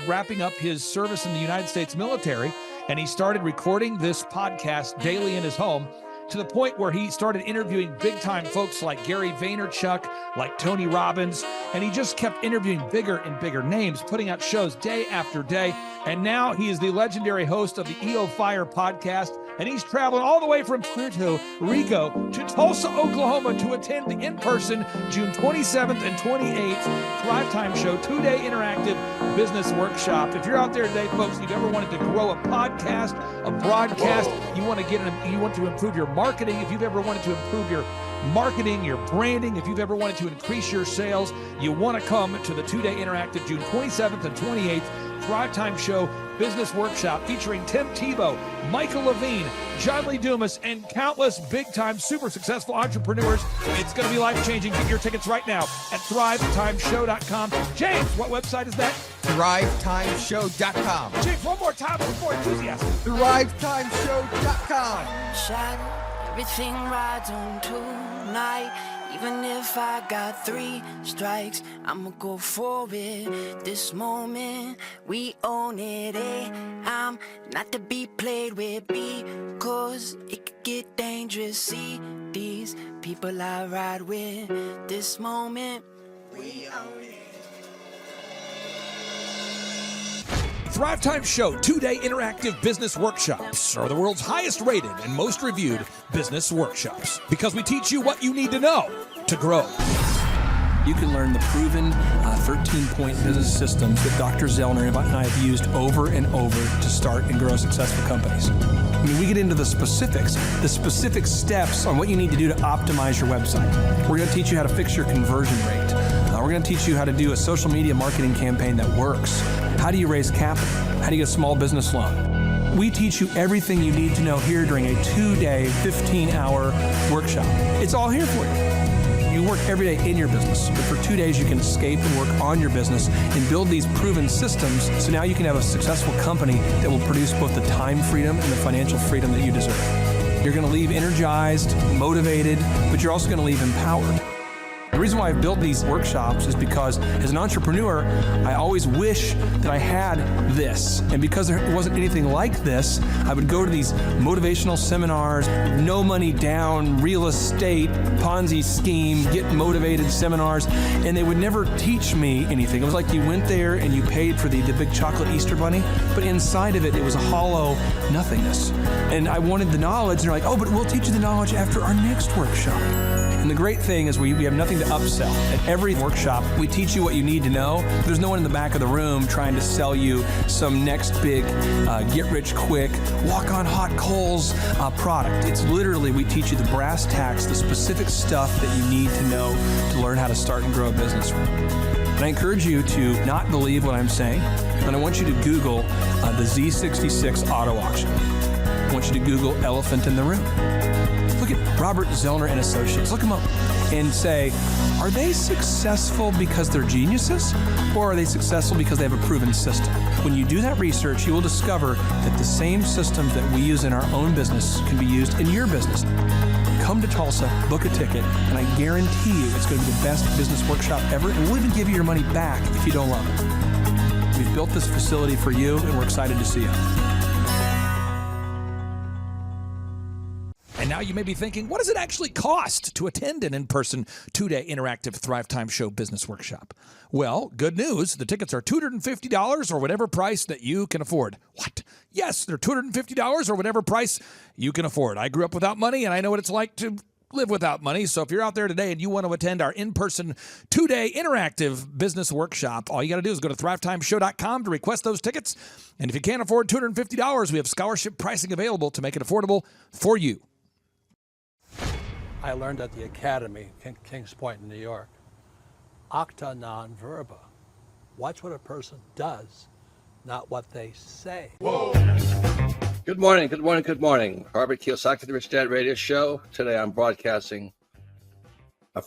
wrapping up his service in the United States military, and he started recording this podcast daily in his home, to the point where he started interviewing big-time folks like Gary Vaynerchuk, like Tony Robbins, and he just kept interviewing bigger and bigger names, putting out shows day after day. And now he is the legendary host of the EO Fire podcast, and he's traveling all the way from Puerto Rico to Tulsa, Oklahoma to attend the in-person June 27th and 28th Thrive Time Show 2-day interactive business workshop. If you're out there today, folks, you've ever wanted to grow a podcast, a broadcast, you want to improve your marketing, if you've ever wanted to improve your marketing, your branding, if you've ever wanted to increase your sales, you want to come to the 2-day interactive June 27th and 28th Thrive Time Show Business Workshop featuring Tim Tebow, Michael Levine, John Lee Dumas, and countless big-time, super successful entrepreneurs. It's going to be life-changing. Get your tickets right now at thrivetimeshow.com. James, what website is that? ThriveTimeshow.com. James, one more time with more enthusiasm. ThriveTimeshow.com. Shot everything rides on tonight. Even if I got 3 strikes, I'ma go for it. This moment, we own it. I'm not to be played with because it could get dangerous. See these people I ride with. This moment, we own it. Thrive Time Show 2-day interactive business workshops are the world's highest rated and most reviewed business workshops because we teach you what you need to know to grow. You can learn the proven 13-point business systems that Dr. Zellner and I have used over and over to start and grow successful companies. I mean, we get into the specific steps on what you need to do to optimize your website. We're going to teach you how to fix your conversion rate. We're going to teach you how to do a social media marketing campaign that works. How do you raise capital? How do you get a small business loan? We teach you everything you need to know here during a 2-day, 15-hour workshop. It's all here for you. You work every day in your business, but for 2 days you can escape and work on your business and build these proven systems so now you can have a successful company that will produce both the time freedom and the financial freedom that you deserve. You're going to leave energized, motivated, but you're also going to leave empowered. The reason why I've built these workshops is because as an entrepreneur, I always wish that I had this. And because there wasn't anything like this, I would go to these motivational seminars, no money down, real estate, Ponzi scheme, get motivated seminars, and they would never teach me anything. It was like you went there and you paid for the big chocolate Easter bunny, but inside of it, it was a hollow nothingness. And I wanted the knowledge, and they're like, oh, but we'll teach you the knowledge after our next workshop. And the great thing is we have nothing to upsell. At every workshop, we teach you what you need to know. There's no one in the back of the room trying to sell you some next big get-rich-quick, walk-on-hot coals product. It's literally, we teach you the brass tacks, the specific stuff that you need to know to learn how to start and grow a business. And I encourage you to not believe what I'm saying, and I want you to Google the Z66 auto auction. I want you to Google elephant in the room. Look at Robert Zellner and Associates. Look them up and say, are they successful because they're geniuses, or are they successful because they have a proven system? When you do that research, you will discover that the same systems that we use in our own business can be used in your business. Come to Tulsa, book a ticket, and I guarantee you it's going to be the best business workshop ever, and we'll even give you your money back if you don't love it. We've built this facility for you, and we're excited to see you. And Now you may be thinking, what does it actually cost to attend an in-person 2-day interactive Thrive Time Show business workshop? Well, good news. The tickets are $250 or whatever price that you can afford. What? Yes, they're $250 or whatever price you can afford. I grew up without money, and I know what it's like to live without money. So if you're out there today and you want to attend our in-person 2-day interactive business workshop, all you got to do is go to thrivetimeshow.com to request those tickets. And if you can't afford $250, we have scholarship pricing available to make it affordable for you. I learned at the Academy, Kings Point in New York. Acta non verba. Watch what a person does, not what they say. Good morning, good morning, good morning. Robert Kiyosaki, the Rich Dad Radio Show. Today I'm broadcasting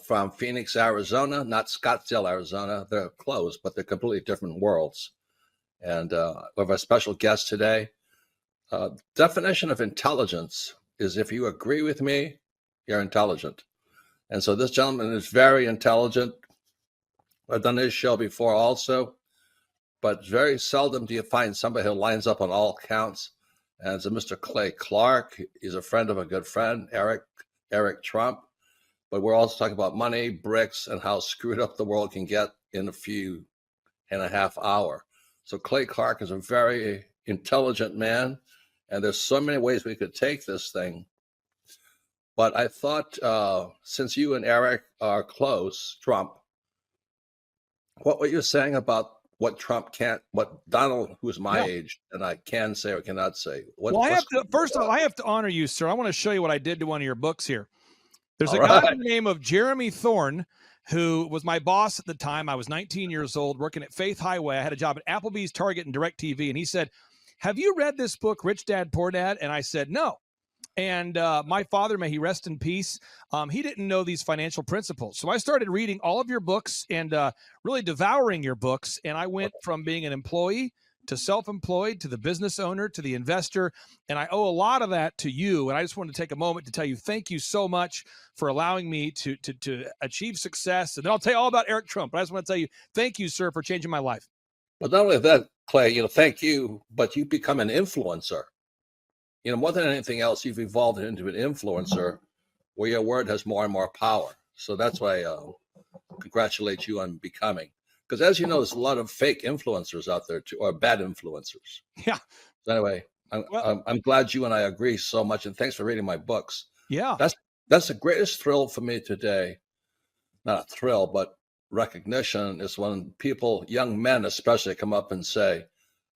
from Phoenix, Arizona, not Scottsdale, Arizona. They're close, but they're completely different worlds. And we have a special guest today. Definition of intelligence is if you agree with me, you're intelligent. And so this gentleman is very intelligent. I've done his show before also, but very seldom do you find somebody who lines up on all counts. And it's a Mr. Clay Clark. He's a friend of a good friend, Eric Trump. But we're also talking about money, bricks, and how screwed up the world can get in a few and a half hour. So Clay Clark is a very intelligent man, and there's so many ways we could take this thing. But I thought, since you and Eric are close, Trump, what were you saying about what Trump can't, what Donald, who's my age, and I can say or cannot say? First of all, I have to honor you, sir. I want to show you what I did to one of your books here. There's a All guy right. by the name of Jeremy Thorne, who was my boss at the time. I was 19 years old, working at Faith Highway. I had a job at Applebee's, Target, and DirecTV. And he said, "Have you read this book, Rich Dad, Poor Dad?" And I said, "No." And my father, may he rest in peace, he didn't know these financial principles. So I started reading all of your books and really devouring your books. And I went from being an employee to self-employed, to the business owner, to the investor. And I owe a lot of that to you. And I just wanted to take a moment to tell you, thank you so much for allowing me to achieve success. And then I'll tell you all about Eric Trump. But I just want to tell you, thank you, sir, for changing my life. But not only that, Clay, thank you, but you become an influencer. More than anything else, you've evolved into an influencer where your word has more and more power. So that's why I congratulate you on becoming. Because as you know, there's a lot of fake influencers out there too, or bad influencers. Yeah. So anyway, I'm glad you and I agree so much, and thanks for reading my books. Yeah. That's the greatest thrill for me today. Not a thrill, but recognition is when people, young men especially, come up and say,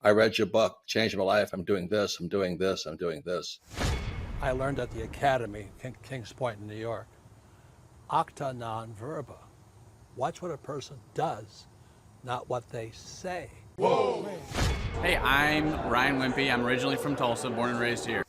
"I read your book, changed my life. I'm doing this, I'm doing this, I'm doing this." I learned at the Academy, Kings Point in New York. Acta non verba. Watch what a person does, not what they say. Hey, I'm Ryan Wimpy. I'm originally from Tulsa, born and raised here.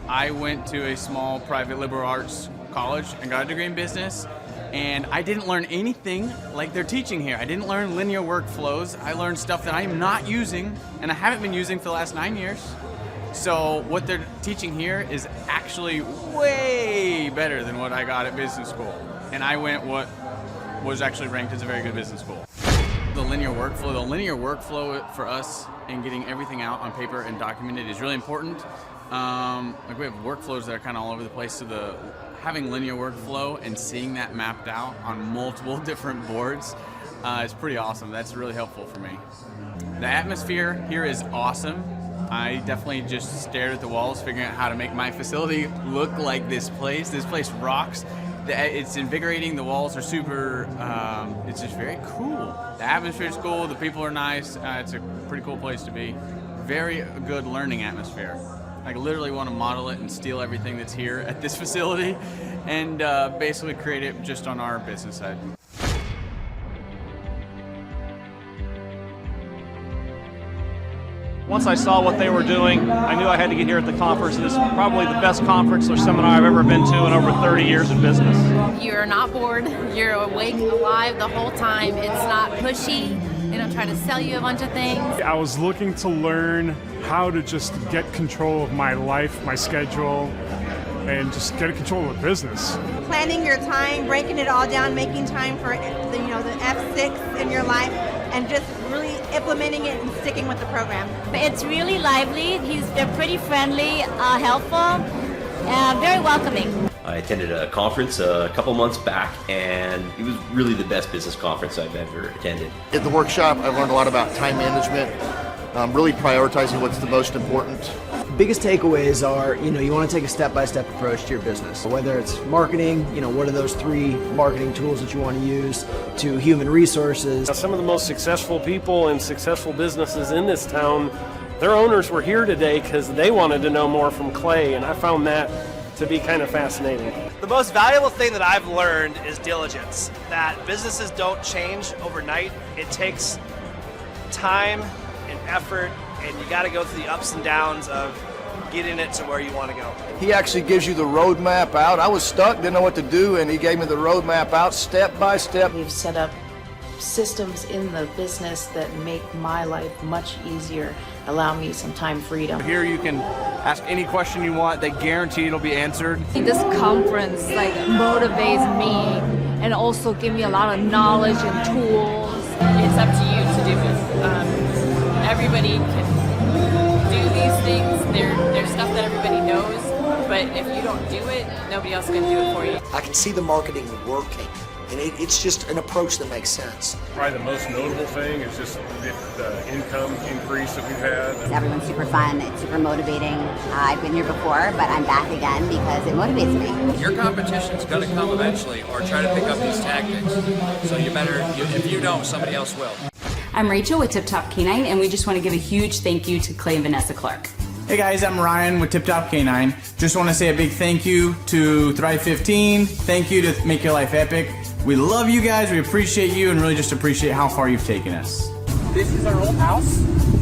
I went to a small private liberal arts college and got a degree in business. And I didn't learn anything like they're teaching here. I didn't learn linear workflows. I learned stuff that I'm not using, and I haven't been using for the last 9 years. So what they're teaching here is actually way better than what I got at business school. And I went what was actually ranked as a very good business school. The linear workflow for us in getting everything out on paper and documented is really important. Like we have workflows that are kind of all over the place, so having linear workflow and seeing that mapped out on multiple different boards is pretty awesome. That's really helpful for me. The atmosphere here is awesome. I definitely just stared at the walls, figuring out how to make my facility look like this place. This place rocks. It's invigorating. The walls are super, it's just very cool. The atmosphere is cool. The people are nice. It's a pretty cool place to be. Very good learning atmosphere. I literally want to model it and steal everything that's here at this facility and basically create it just on our business side. Once I saw what they were doing, I knew I had to get here at the conference. This is probably the best conference or seminar I've ever been to in over 30 years in business. You're not bored. You're awake, alive the whole time. It's not pushy. They don't try to sell you a bunch of things. I was looking to learn how to just get control of my life, my schedule, and just get control of the business. Planning your time, breaking it all down, making time for the F6 in your life, and just really implementing it and sticking with the program. It's really lively. They're pretty friendly, helpful. very welcoming. I attended a conference a couple months back, and it was really the best business conference I've ever attended. At the workshop, I learned a lot about time management, really prioritizing what's the most important. Biggest takeaways are, you want to take a step-by-step approach to your business. Whether it's marketing, what are those 3 marketing tools that you want to use, to human resources. Some of the most successful people and successful businesses in this town, their owners were here today because they wanted to know more from Clay, and I found that to be kind of fascinating. The most valuable thing that I've learned is diligence. That businesses don't change overnight. It takes time and effort, and you got to go through the ups and downs of getting it to where you want to go. He actually gives you the roadmap out. I was stuck, didn't know what to do, and he gave me the roadmap out step by step. We've set up systems in the business that make my life much easier, allow me some time freedom. Here you can ask any question you want. They guarantee it'll be answered. This conference motivates me and also give me a lot of knowledge and tools. It's up to you to do it. Everybody can do these things. There's stuff that everybody knows, but if you don't do it, nobody else can do it for you. I can see the marketing working, and it's just an approach that makes sense. Probably the most notable thing is just the income increase that we've had. Everyone's super fun, it's super motivating. I've been here before, but I'm back again because it motivates me. Your competition's going to come eventually, or try to pick up these tactics. So if you don't, somebody else will. I'm Rachel with Tip Top Canine, and we just want to give a huge thank you to Clay and Vanessa Clark. Hey guys, I'm Ryan with Tip Top Canine. Just want to say a big thank you to Thrive 15. Thank you to Make Your Life Epic. We love you guys, we appreciate you, and really just appreciate how far you've taken us. This is our old house,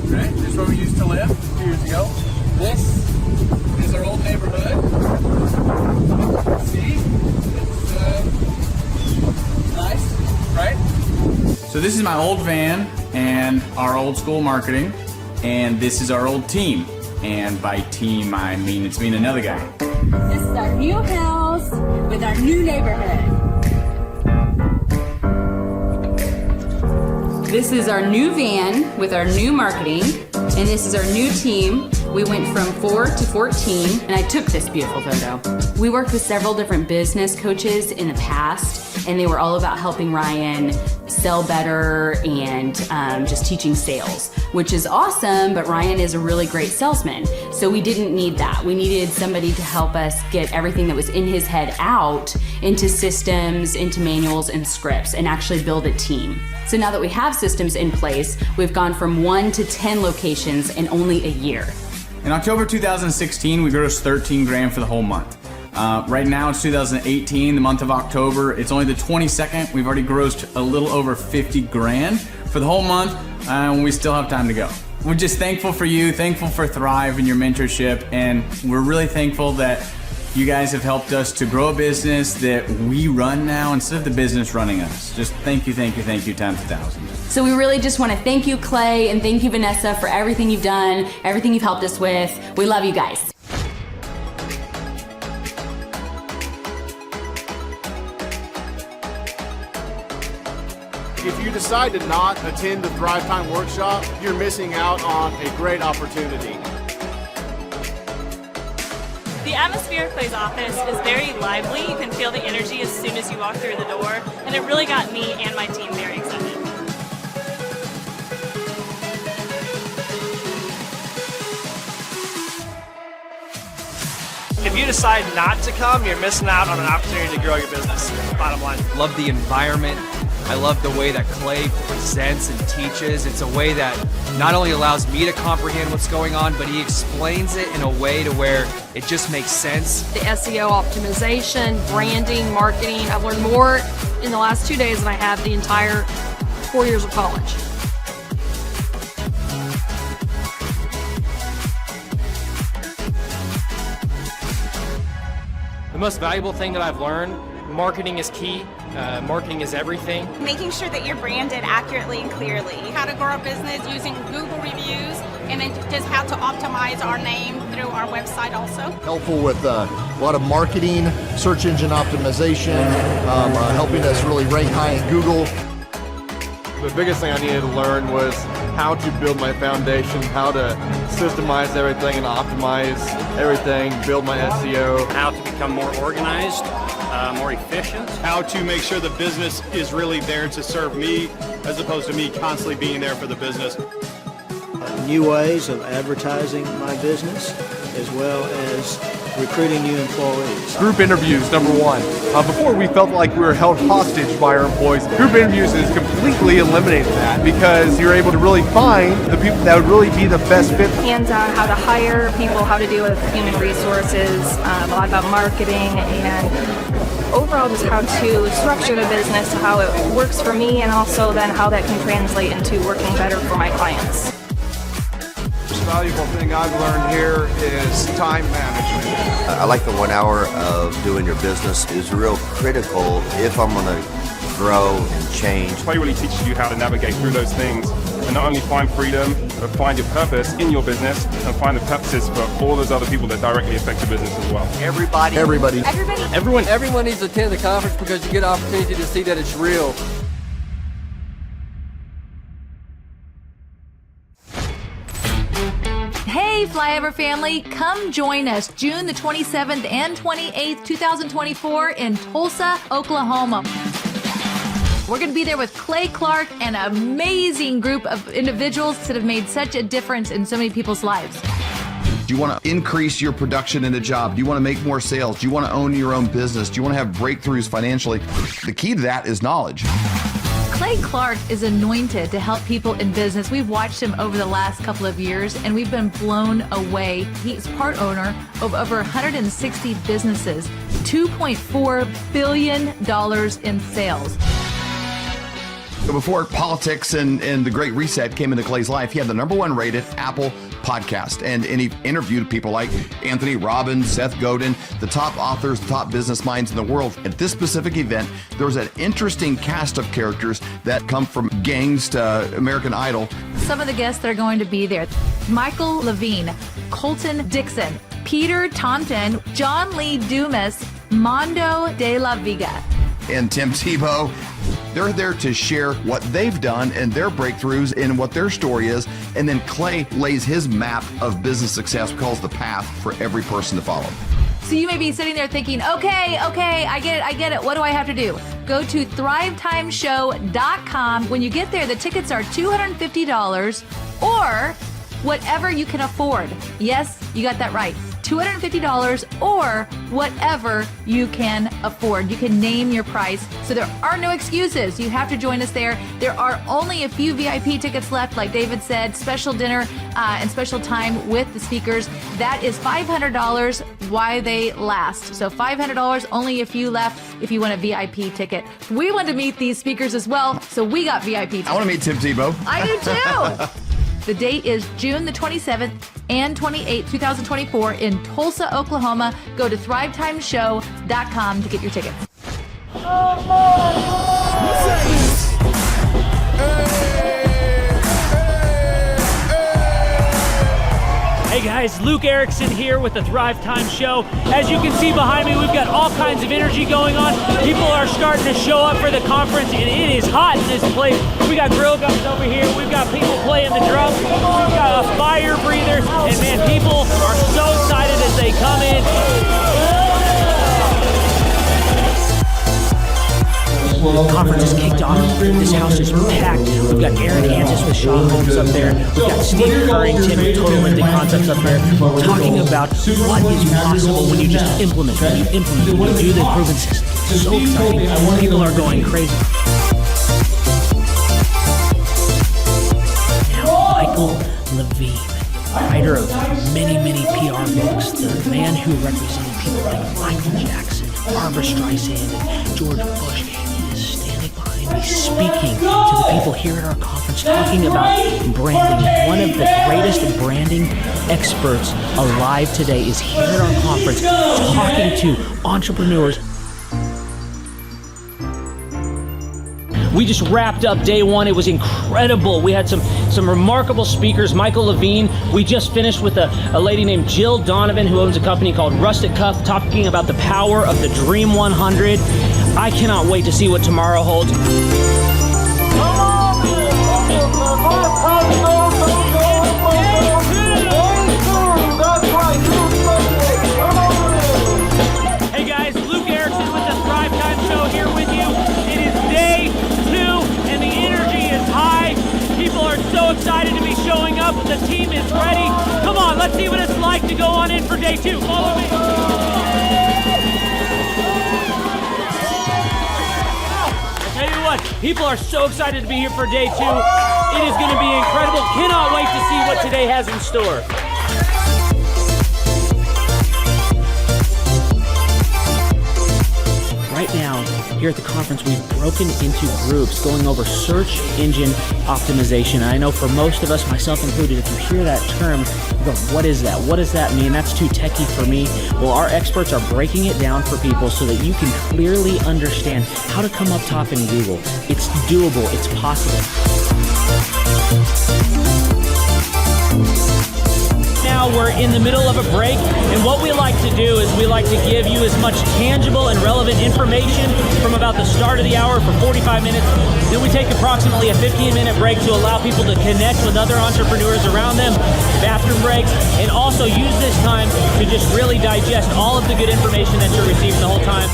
right? This is where we used to live 2 years ago. This is our old neighborhood. See? It's nice, right? So this is my old van and our old school marketing, and this is our old team. And by team, I mean it's me and another guy. This is our new house with our new neighborhood. This is our new van with our new marketing, and this is our new team. We went from 4 to 14, and I took this beautiful photo. We worked with several different business coaches in the past, and they were all about helping Ryan sell better and just teaching sales, which is awesome, but Ryan is a really great salesman. So we didn't need that. We needed somebody to help us get everything that was in his head out into systems, into manuals and scripts, and actually build a team. So now that we have systems in place, we've gone from 1 to 10 locations in only a year. In October 2016, we grossed 13 grand for the whole month. Right now it's 2018, the month of October. It's only the 22nd. We've already grossed a little over 50 grand for the whole month, and we still have time to go. We're just thankful for you, thankful for Thrive and your mentorship, and we're really thankful that you guys have helped us to grow a business that we run now instead of the business running us. Just thank you times 1,000. So we really just want to thank you, Clay, and thank you, Vanessa, for everything you've done, everything you've helped us with. We love you guys. If you decide to not attend the Thrive Time workshop, you're missing out on a great opportunity. The atmosphere of Clay's office is very lively. You can feel the energy as soon as you walk through the door, and it really got me and my team very excited. If you decide not to come, you're missing out on an opportunity to grow your business, bottom line. Love the environment. I love the way that Clay presents and teaches. It's a way that not only allows me to comprehend what's going on, but he explains it in a way to where it just makes sense. The SEO optimization, branding, marketing. I've learned more in the last 2 days than I have the entire 4 years of college. The most valuable thing that I've learned, marketing is key. Marketing is everything. Making sure that you're branded accurately and clearly. How to grow a business using Google reviews, and then just how to optimize our name through our website also. Helpful with a lot of marketing, search engine optimization, helping us really rank high in Google. The biggest thing I needed to learn was how to build my foundation, how to systemize everything and optimize everything, build my SEO. How to become more organized, more efficient. How to make sure the business is really there to serve me as opposed to me constantly being there for the business. New ways of advertising my business, as well as recruiting new employees. Group interviews, number one. Before we felt like we were held hostage by our employees. Group interviews has completely eliminated that because you're able to really find the people that would really be the best fit. Hands-on how to hire people, how to deal with human resources, a lot about marketing, and overall just how to structure the business, how it works for me, and also then how that can translate into working better for my clients. The most valuable thing I've learned here is time management. I like the 1 hour of doing your business is real critical if I'm going to grow and change. Play really teaches you how to navigate through those things and not only find freedom, but find your purpose in your business and find the purposes for all those other people that directly affect your business as well. Everybody. Everyone needs to attend the conference because you get an opportunity to see that it's real. Hey, Flyover family, come join us June the 27th and 28th, 2024 in Tulsa, Oklahoma. We're going to be there with Clay Clark and an amazing group of individuals that have made such a difference in so many people's lives. Do you want to increase your production in a job? Do you want to make more sales? Do you want to own your own business? Do you want to have breakthroughs financially? The key to that is knowledge. Clay Clark is anointed to help people in business. We've watched him over the last couple of years and we've been blown away. He's part owner of over 160 businesses, $2.4 billion in sales. Before politics and the Great Reset came into Clay's life, he had the #1 rated Apple podcast. And he interviewed people like Anthony Robbins, Seth Godin, the top authors, the top business minds in the world. At this specific event, there was an interesting cast of characters that come from gangs to American Idol. Some of the guests that are going to be there: Michael Levine, Colton Dixon, Peter Taunton, John Lee Dumas, Mondo de la Viga, and Tim Tebow. They're there to share what they've done and their breakthroughs and what their story is. And then Clay lays his map of business success, calls the path for every person to follow. So you may be sitting there thinking, okay, I get it. What do I have to do? Go to thrivetimeshow.com. When you get there, the tickets are $250 or whatever you can afford. Yes, you got that right. $250 or whatever you can afford. You can name your price. So there are no excuses. You have to join us there. There are only a few VIP tickets left, like David said, special dinner and special time with the speakers. That is $500 while they last. So $500, only a few left if you want a VIP ticket. We want to meet these speakers as well, so we got VIP tickets. I want to meet Tim Tebow. I do too. The date is June the 27th and 28th, 2024 in Tulsa, Oklahoma. Go to thrivetimeshow.com to get your tickets. Hey guys, Luke Erickson here with the Thrive Time Show. As you can see behind me, we've got all kinds of energy going on. People are starting to show up for the conference, and it is hot in this place. We got grill guns over here. We've got people playing the drums. We've got a fire breather, and man, people are so excited as they come in. The conference is kicked off. This house is packed. We've got Aaron Hansis with Shaw Homes up there. We've got Steve Currington with Total Lindy Concepts up there talking about what is possible when you just implement, when you do the proven system. So exciting. People are going crazy. Now, Michael Levine, writer of many PR books, the man who represented people like Michael Jackson, Barbara Streisand, and George Bush. He's speaking to the people here at our conference, talking about branding. One of the greatest branding experts alive today is here at our conference, talking to entrepreneurs. We just wrapped up day one. It was incredible. We had some remarkable speakers. Michael Levine. We just finished with a lady named Jill Donovan, who owns a company called Rustic Cuff, talking about the power of the Dream 100. I cannot wait to see what tomorrow holds. Hey guys, Luke Erickson with the Thrive Time Show here with you. It is day 2 and the energy is high. People are so excited to be showing up. The team is ready. Come on, let's see what it's like to go on in for day 2. Follow me. I tell you what, people are so excited to be here for day 2. It is going to be incredible. Cannot wait to see what today has in store. Right now, here at the conference, we've broken into groups going over search engine optimization. And I know for most of us, myself included, if you hear that term, you go, what is that? What does that mean? That's too techie for me. Well, our experts are breaking it down for people so that you can clearly understand how to come up top in Google. It's doable. It's possible. Now we're in the middle of a break, and what we like to do is we like to give you as much tangible and relevant information from about the start of the hour for 45 minutes. Then we take approximately a 15-minute break to allow people to connect with other entrepreneurs around them, bathroom breaks, and also use this time to just really digest all of the good information that you're receiving the whole time.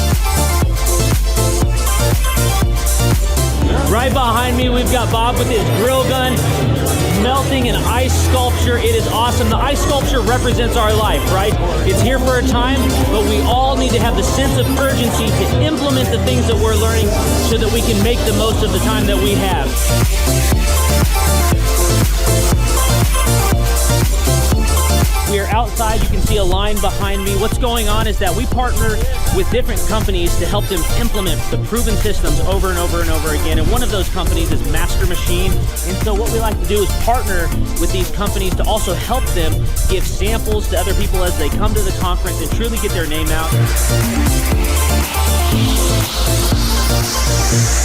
Right behind me, we've got Bob with his grill gun, melting an ice sculpture. It is awesome. The ice sculpture represents our life, right? It's here for a time, but we all need to have the sense of urgency to implement the things that we're learning so that we can make the most of the time that we have. We are outside. You can see a line behind me. What's going on is that we partner with different companies to help them implement the proven systems over and over and over again. And one of those companies is Master Machine. And so what we like to do is partner with these companies to also help them give samples to other people as they come to the conference and truly get their name out.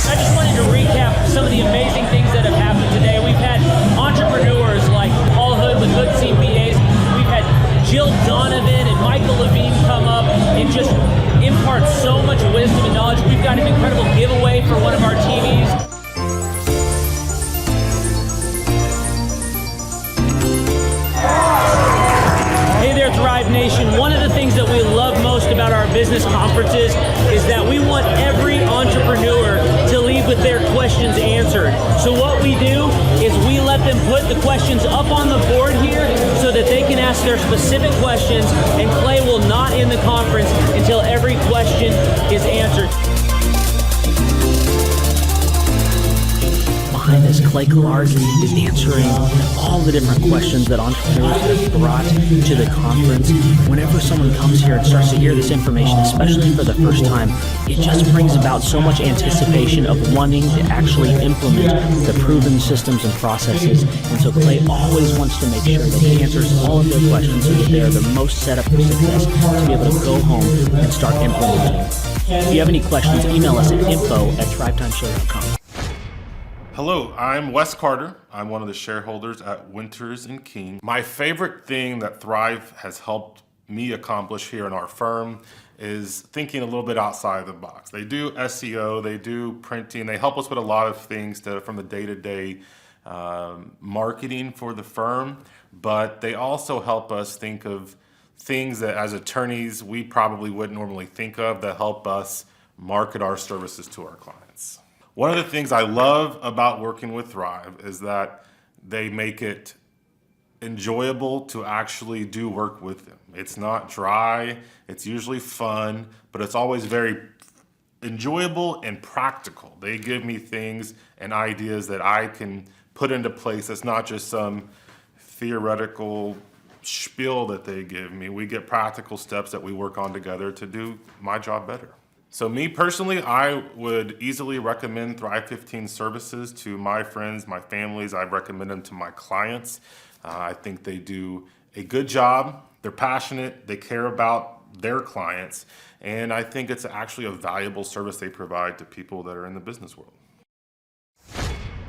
I just wanted to recap some of the amazing things that have happened today. We've had entrepreneurs like Paul Hood with Hood CPAs. We've had Jill Donovan and Michael Levine come up and just impart so much wisdom and knowledge. We've got an incredible giveaway for one of our TVs. Hey there, Thrive Nation. One of the things that we love most about our business conferences is that we want every entrepreneur to leave with their questions answered. So what we do is we let them put the questions up on the board here so that they can ask their specific questions, and Clay will not end the conference until every question is answered. Behind us, Clay Collardi is answering all the different questions that entrepreneurs have brought to the conference. Whenever someone comes here and starts to hear this information, especially for the first time, it just brings about so much anticipation of wanting to actually implement the proven systems and processes. And so Clay always wants to make sure that he answers all of their questions so that they're the most set up for success to be able to go home and start implementing. If you have any questions, email us at info@thrivetimeshow.com. Hello, I'm Wes Carter. I'm one of the shareholders at Winters & King. My favorite thing that Thrive has helped me accomplish here in our firm is thinking a little bit outside the box. They do SEO, they do printing, they help us with a lot of things from the day-to-day marketing for the firm, but they also help us think of things that as attorneys we probably wouldn't normally think of that help us market our services to our clients. One of the things I love about working with Thrive is that they make it enjoyable to actually do work with them. It's not dry, it's usually fun, but it's always very enjoyable and practical. They give me things and ideas that I can put into place. It's not just some theoretical spiel that they give me. We get practical steps that we work on together to do my job better. So me personally, I would easily recommend Thrive 15 services to my friends, my families. I recommend them to my clients. I think they do a good job. They're passionate. They care about their clients. And I think it's actually a valuable service they provide to people that are in the business world.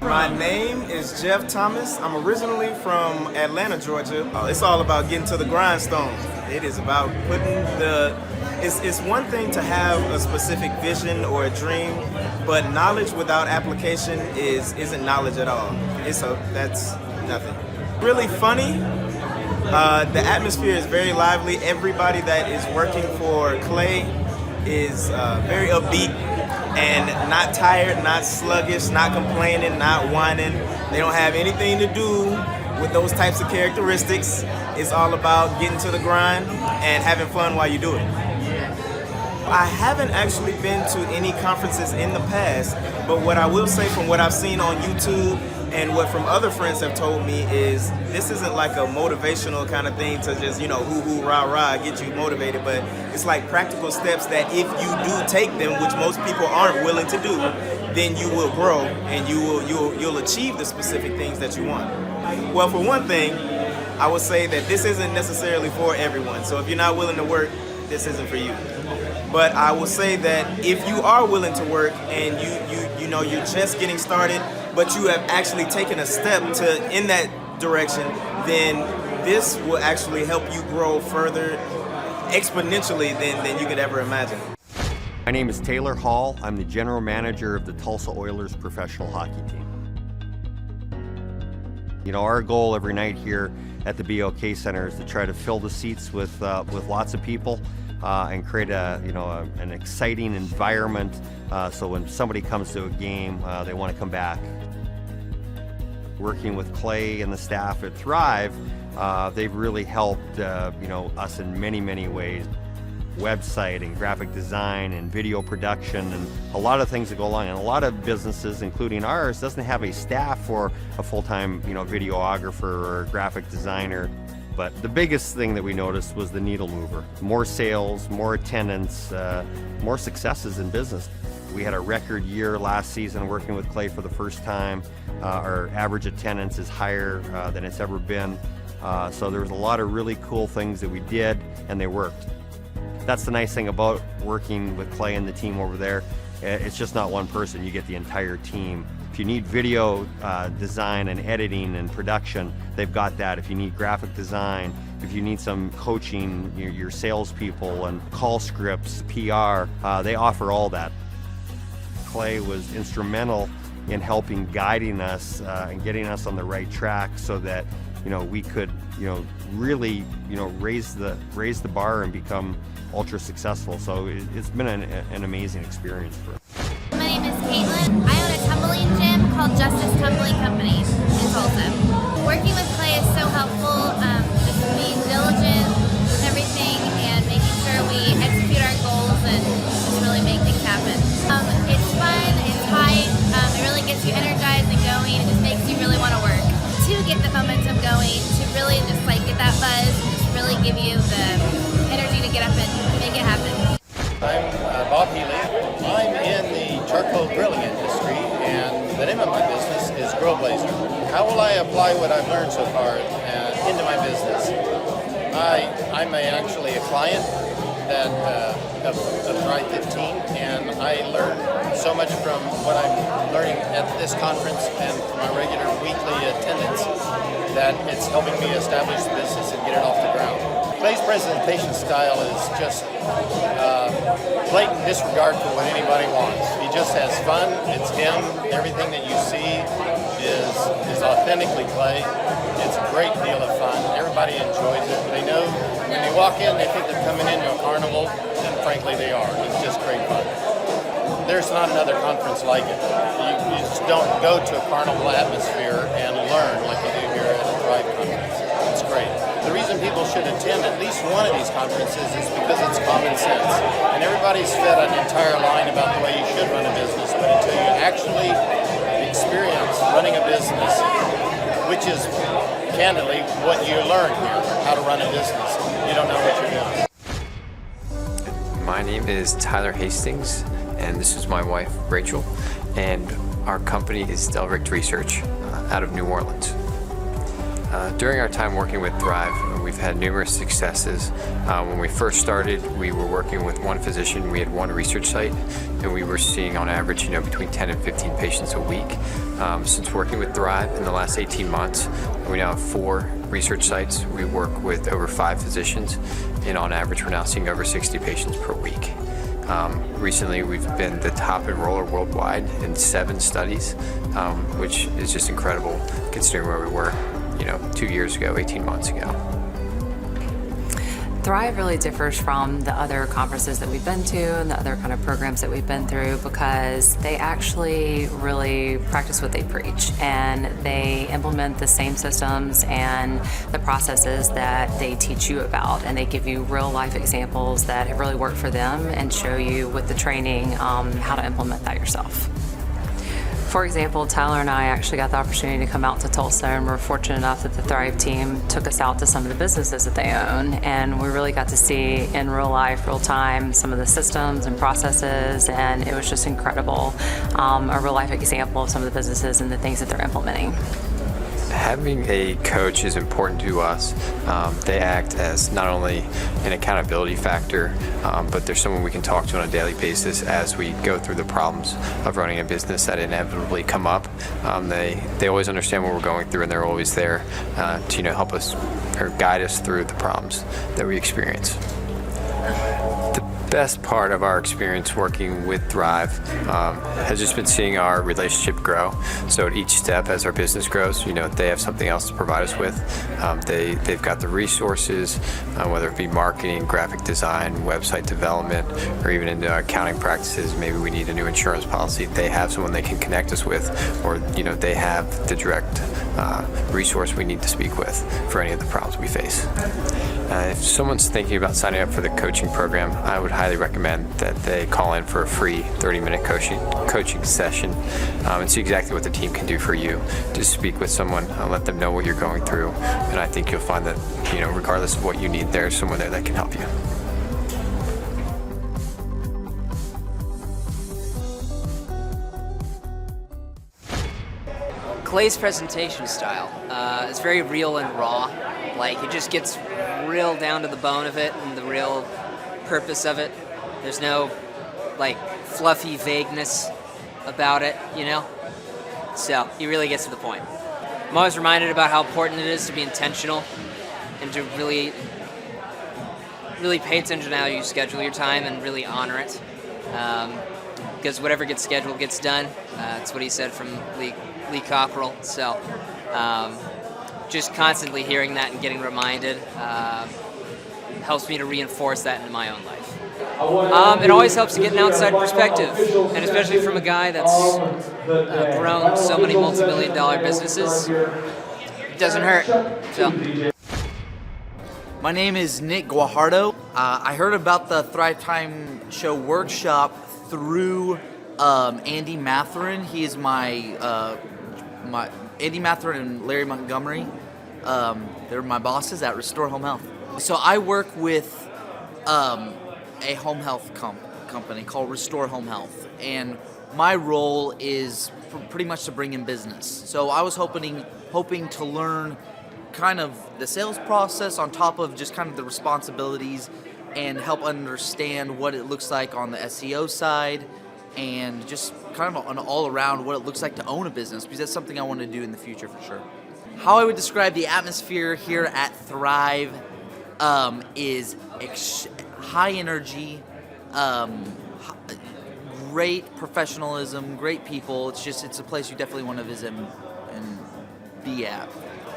My name is Jeff Thomas. I'm originally from Atlanta, Georgia. It's all about getting to the grindstone. It is about putting it's one thing to have a specific vision or a dream, but knowledge without application isn't knowledge at all. that's nothing. Really funny. The atmosphere is very lively. Everybody that is working for Clay is very upbeat and not tired, not sluggish, not complaining, not whining. They don't have anything to do with those types of characteristics. It's all about getting to the grind and having fun while you do it. I haven't actually been to any conferences in the past, but what I will say from what I've seen on YouTube and what from other friends have told me is this isn't like a motivational kind of thing to just, hoo-hoo, rah-rah, get you motivated, but it's like practical steps that if you do take them, which most people aren't willing to do, then you will grow and you'll achieve the specific things that you want. Well, for one thing, I would say that this isn't necessarily for everyone. So if you're not willing to work, this isn't for you. But I will say that if you are willing to work and you're just getting started, but you have actually taken a step in that direction, then this will actually help you grow further exponentially than you could ever imagine. My name is Taylor Hall. I'm the general manager of the Tulsa Oilers professional hockey team. Our goal every night here at the BOK Center is to try to fill the seats with lots of people and create an exciting environment so when somebody comes to a game, they want to come back. Working with Clay and the staff at Thrive, they've really helped us in many, many ways. Website and graphic design and video production and a lot of things that go along. And a lot of businesses, including ours, doesn't have a staff or a full-time videographer or graphic designer. But the biggest thing that we noticed was the needle mover. More sales, more attendance, more successes in business. We had a record year last season working with Clay for the first time. Our average attendance is higher than it's ever been. So there was a lot of really cool things that we did, and they worked. That's the nice thing about working with Clay and the team over there. It's just not one person, you get the entire team. If you need video design and editing and production, they've got that. If you need graphic design, if you need some coaching, your salespeople and call scripts, PR, they offer all that. Clay was instrumental in helping guiding us and getting us on the right track so that we could really raise the bar and become ultra successful. So it's been an amazing experience for us. My name is Caitlin. I own a tumbling gym called Justice Tumbling Company in Tulsa. Working with Clay is so helpful, just being diligent with everything and making sure we execute our goals and just really make things happen. It's fun, it's hype, it really gets you energized and going, and just makes you really want to work. To get the momentum going, to really just get that buzz, and just really give you the energy to get up and make it happen. I'm Bob Healy. I'm in the charcoal grilling industry, and the name of my business is Grill Blazer. How will I apply what I've learned so far into my business? I'm actually a client of Thrive 15, and I learn so much from what I'm learning at this conference and from my regular weekly attendance that it's helping me establish the business and get it off the ground. Clay's presentation style is just blatant disregard for what anybody wants. He just has fun. It's him. Everything that you see is authentically Clay. It's a great deal of fun. Everybody enjoys it. They know when they walk in, they think they're coming into a carnival, and frankly they are. It's just great fun. There's not another conference like it. You just don't go to a carnival atmosphere and learn like you do here at a Thrive conference. It's great. The reason people should attend at least one of these conferences is because it's common sense. And everybody's fed an entire line about the way you should run a business, but until you actually experience running a business, which is candidly what you learn here, how to run a business, you don't know what you're doing. My name is Tyler Hastings, and this is my wife, Rachel, and our company is Delricht Research out of New Orleans. During our time working with Thrive, we've had numerous successes. When we first started, we were working with one physician. We had one research site, and we were seeing on average, between 10 and 15 patients a week. Since working with Thrive in the last 18 months, we now have 4 research sites. We work with over 5 physicians, and on average, we're now seeing over 60 patients per week. Recently, we've been the top enroller worldwide in 7 studies, which is just incredible considering where we were, 2 years ago, 18 months ago. Thrive really differs from the other conferences that we've been to and the other kind of programs that we've been through because they actually really practice what they preach, and they implement the same systems and the processes that they teach you about, and they give you real life examples that have really worked for them and show you with the training how to implement that yourself. For example, Tyler and I actually got the opportunity to come out to Tulsa, and we're fortunate enough that the Thrive team took us out to some of the businesses that they own, and we really got to see in real life, real time, some of the systems and processes, and it was just incredible. A real life example of some of the businesses and the things that they're implementing. Having a coach is important to us. They act as not only an accountability factor, but they're someone we can talk to on a daily basis as we go through the problems of running a business that inevitably come up. They always understand what we're going through, and they're always there to help us or guide us through the problems that we experience. The best part of our experience working with Thrive has just been seeing our relationship grow. So at each step as our business grows, they have something else to provide us with. They've got the resources, whether it be marketing, graphic design, website development, or even into accounting practices. Maybe we need a new insurance policy. They have someone they can connect us with, or they have the direct resource we need to speak with for any of the problems we face. If someone's thinking about signing up for the coaching program, I would highly recommend that they call in for a free 30-minute coaching session and see exactly what the team can do for you. Just speak with someone, let them know what you're going through, and I think you'll find that, regardless of what you need, there's someone there that can help you. Clay's presentation style is very real and raw. Like, it just gets real down to the bone of it and the real purpose of it. There's no, fluffy vagueness about it, So, he really gets to the point. I'm always reminded about how important it is to be intentional and to really pay attention to how you schedule your time and really honor it. Because whatever gets scheduled gets done. That's what he said from Lee Cockrell. So just constantly hearing that and getting reminded helps me to reinforce that in my own life. It always helps to get an outside perspective, and especially from a guy that's grown so many multi-million-dollar businesses. It doesn't hurt. So. My name is Nick Guajardo. I heard about the Thrive Time Show workshop through Andy Matherin. He is my Andy Matherin and Larry Montgomery. They're my bosses at Restore Home Health. So I work with a home health company called Restore Home Health, and my role is pretty much to bring in business. So I was hoping to learn kind of the sales process on top of just kind of the responsibilities, and help understand what it looks like on the SEO side, and just kind of an all around what it looks like to own a business, because that's something I want to do in the future for sure. How I would describe the atmosphere here at Thrive is high energy, great professionalism, great people. It's a place you definitely want to visit and be at.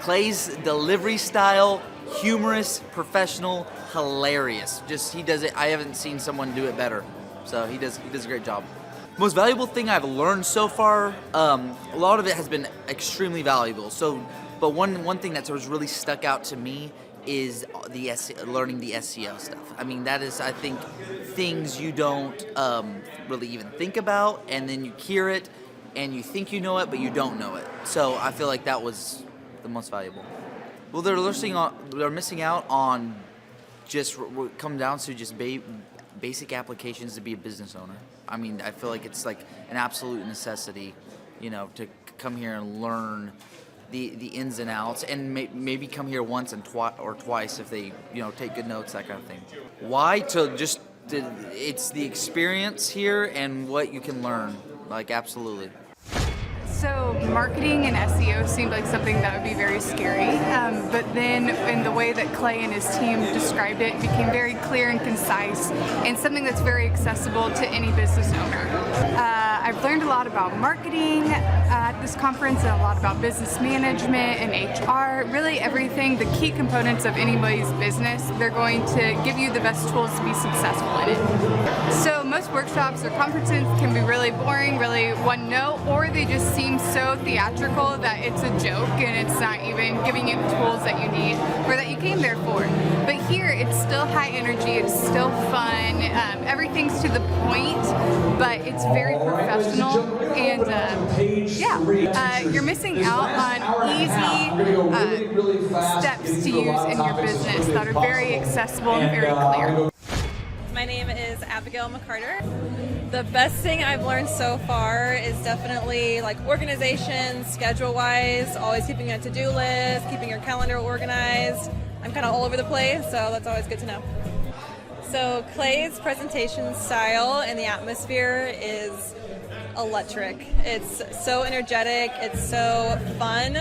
Clay's delivery style, humorous, professional, hilarious. He does it. I haven't seen someone do it better. So he does a great job. Most valuable thing I've learned so far, a lot of it has been extremely valuable. But one thing that's really stuck out to me is learning the SEO stuff. I mean, that is, I think, things you don't really even think about, and then you hear it, and you think you know it, but you don't know it. So I feel like that was the most valuable. Well, they're missing out on just what come down to just basic applications to be a business owner. I mean, I feel like it's like an absolute necessity, to come here and learn the ins and outs, and maybe come here once and twice if they take good notes, that kind of thing. Why? It's the experience here and what you can learn, absolutely. So marketing and SEO seemed like something that would be very scary, but then in the way that Clay and his team described it, became very clear and concise, and something that's very accessible to any business owner. I've learned a lot about marketing at this conference, and a lot about business management and HR, really everything, the key components of anybody's business. They're going to give you the best tools to be successful in it. So most workshops or conferences can be really boring, really one note, or they just seem so theatrical that it's a joke and it's not even giving you the tools that you need or that you came there for. But here it's still high energy, it's still fun, everything's to the point, but it's very professional, and you're missing out on easy steps to use in your business that are very accessible and very clear. My name is Abigail McCarter. The best thing I've learned so far is definitely like organization, schedule-wise, always keeping a to-do list, keeping your calendar organized. I'm kind of all over the place, so that's always good to know. So Clay's presentation style and the atmosphere is electric. It's so energetic, it's so fun.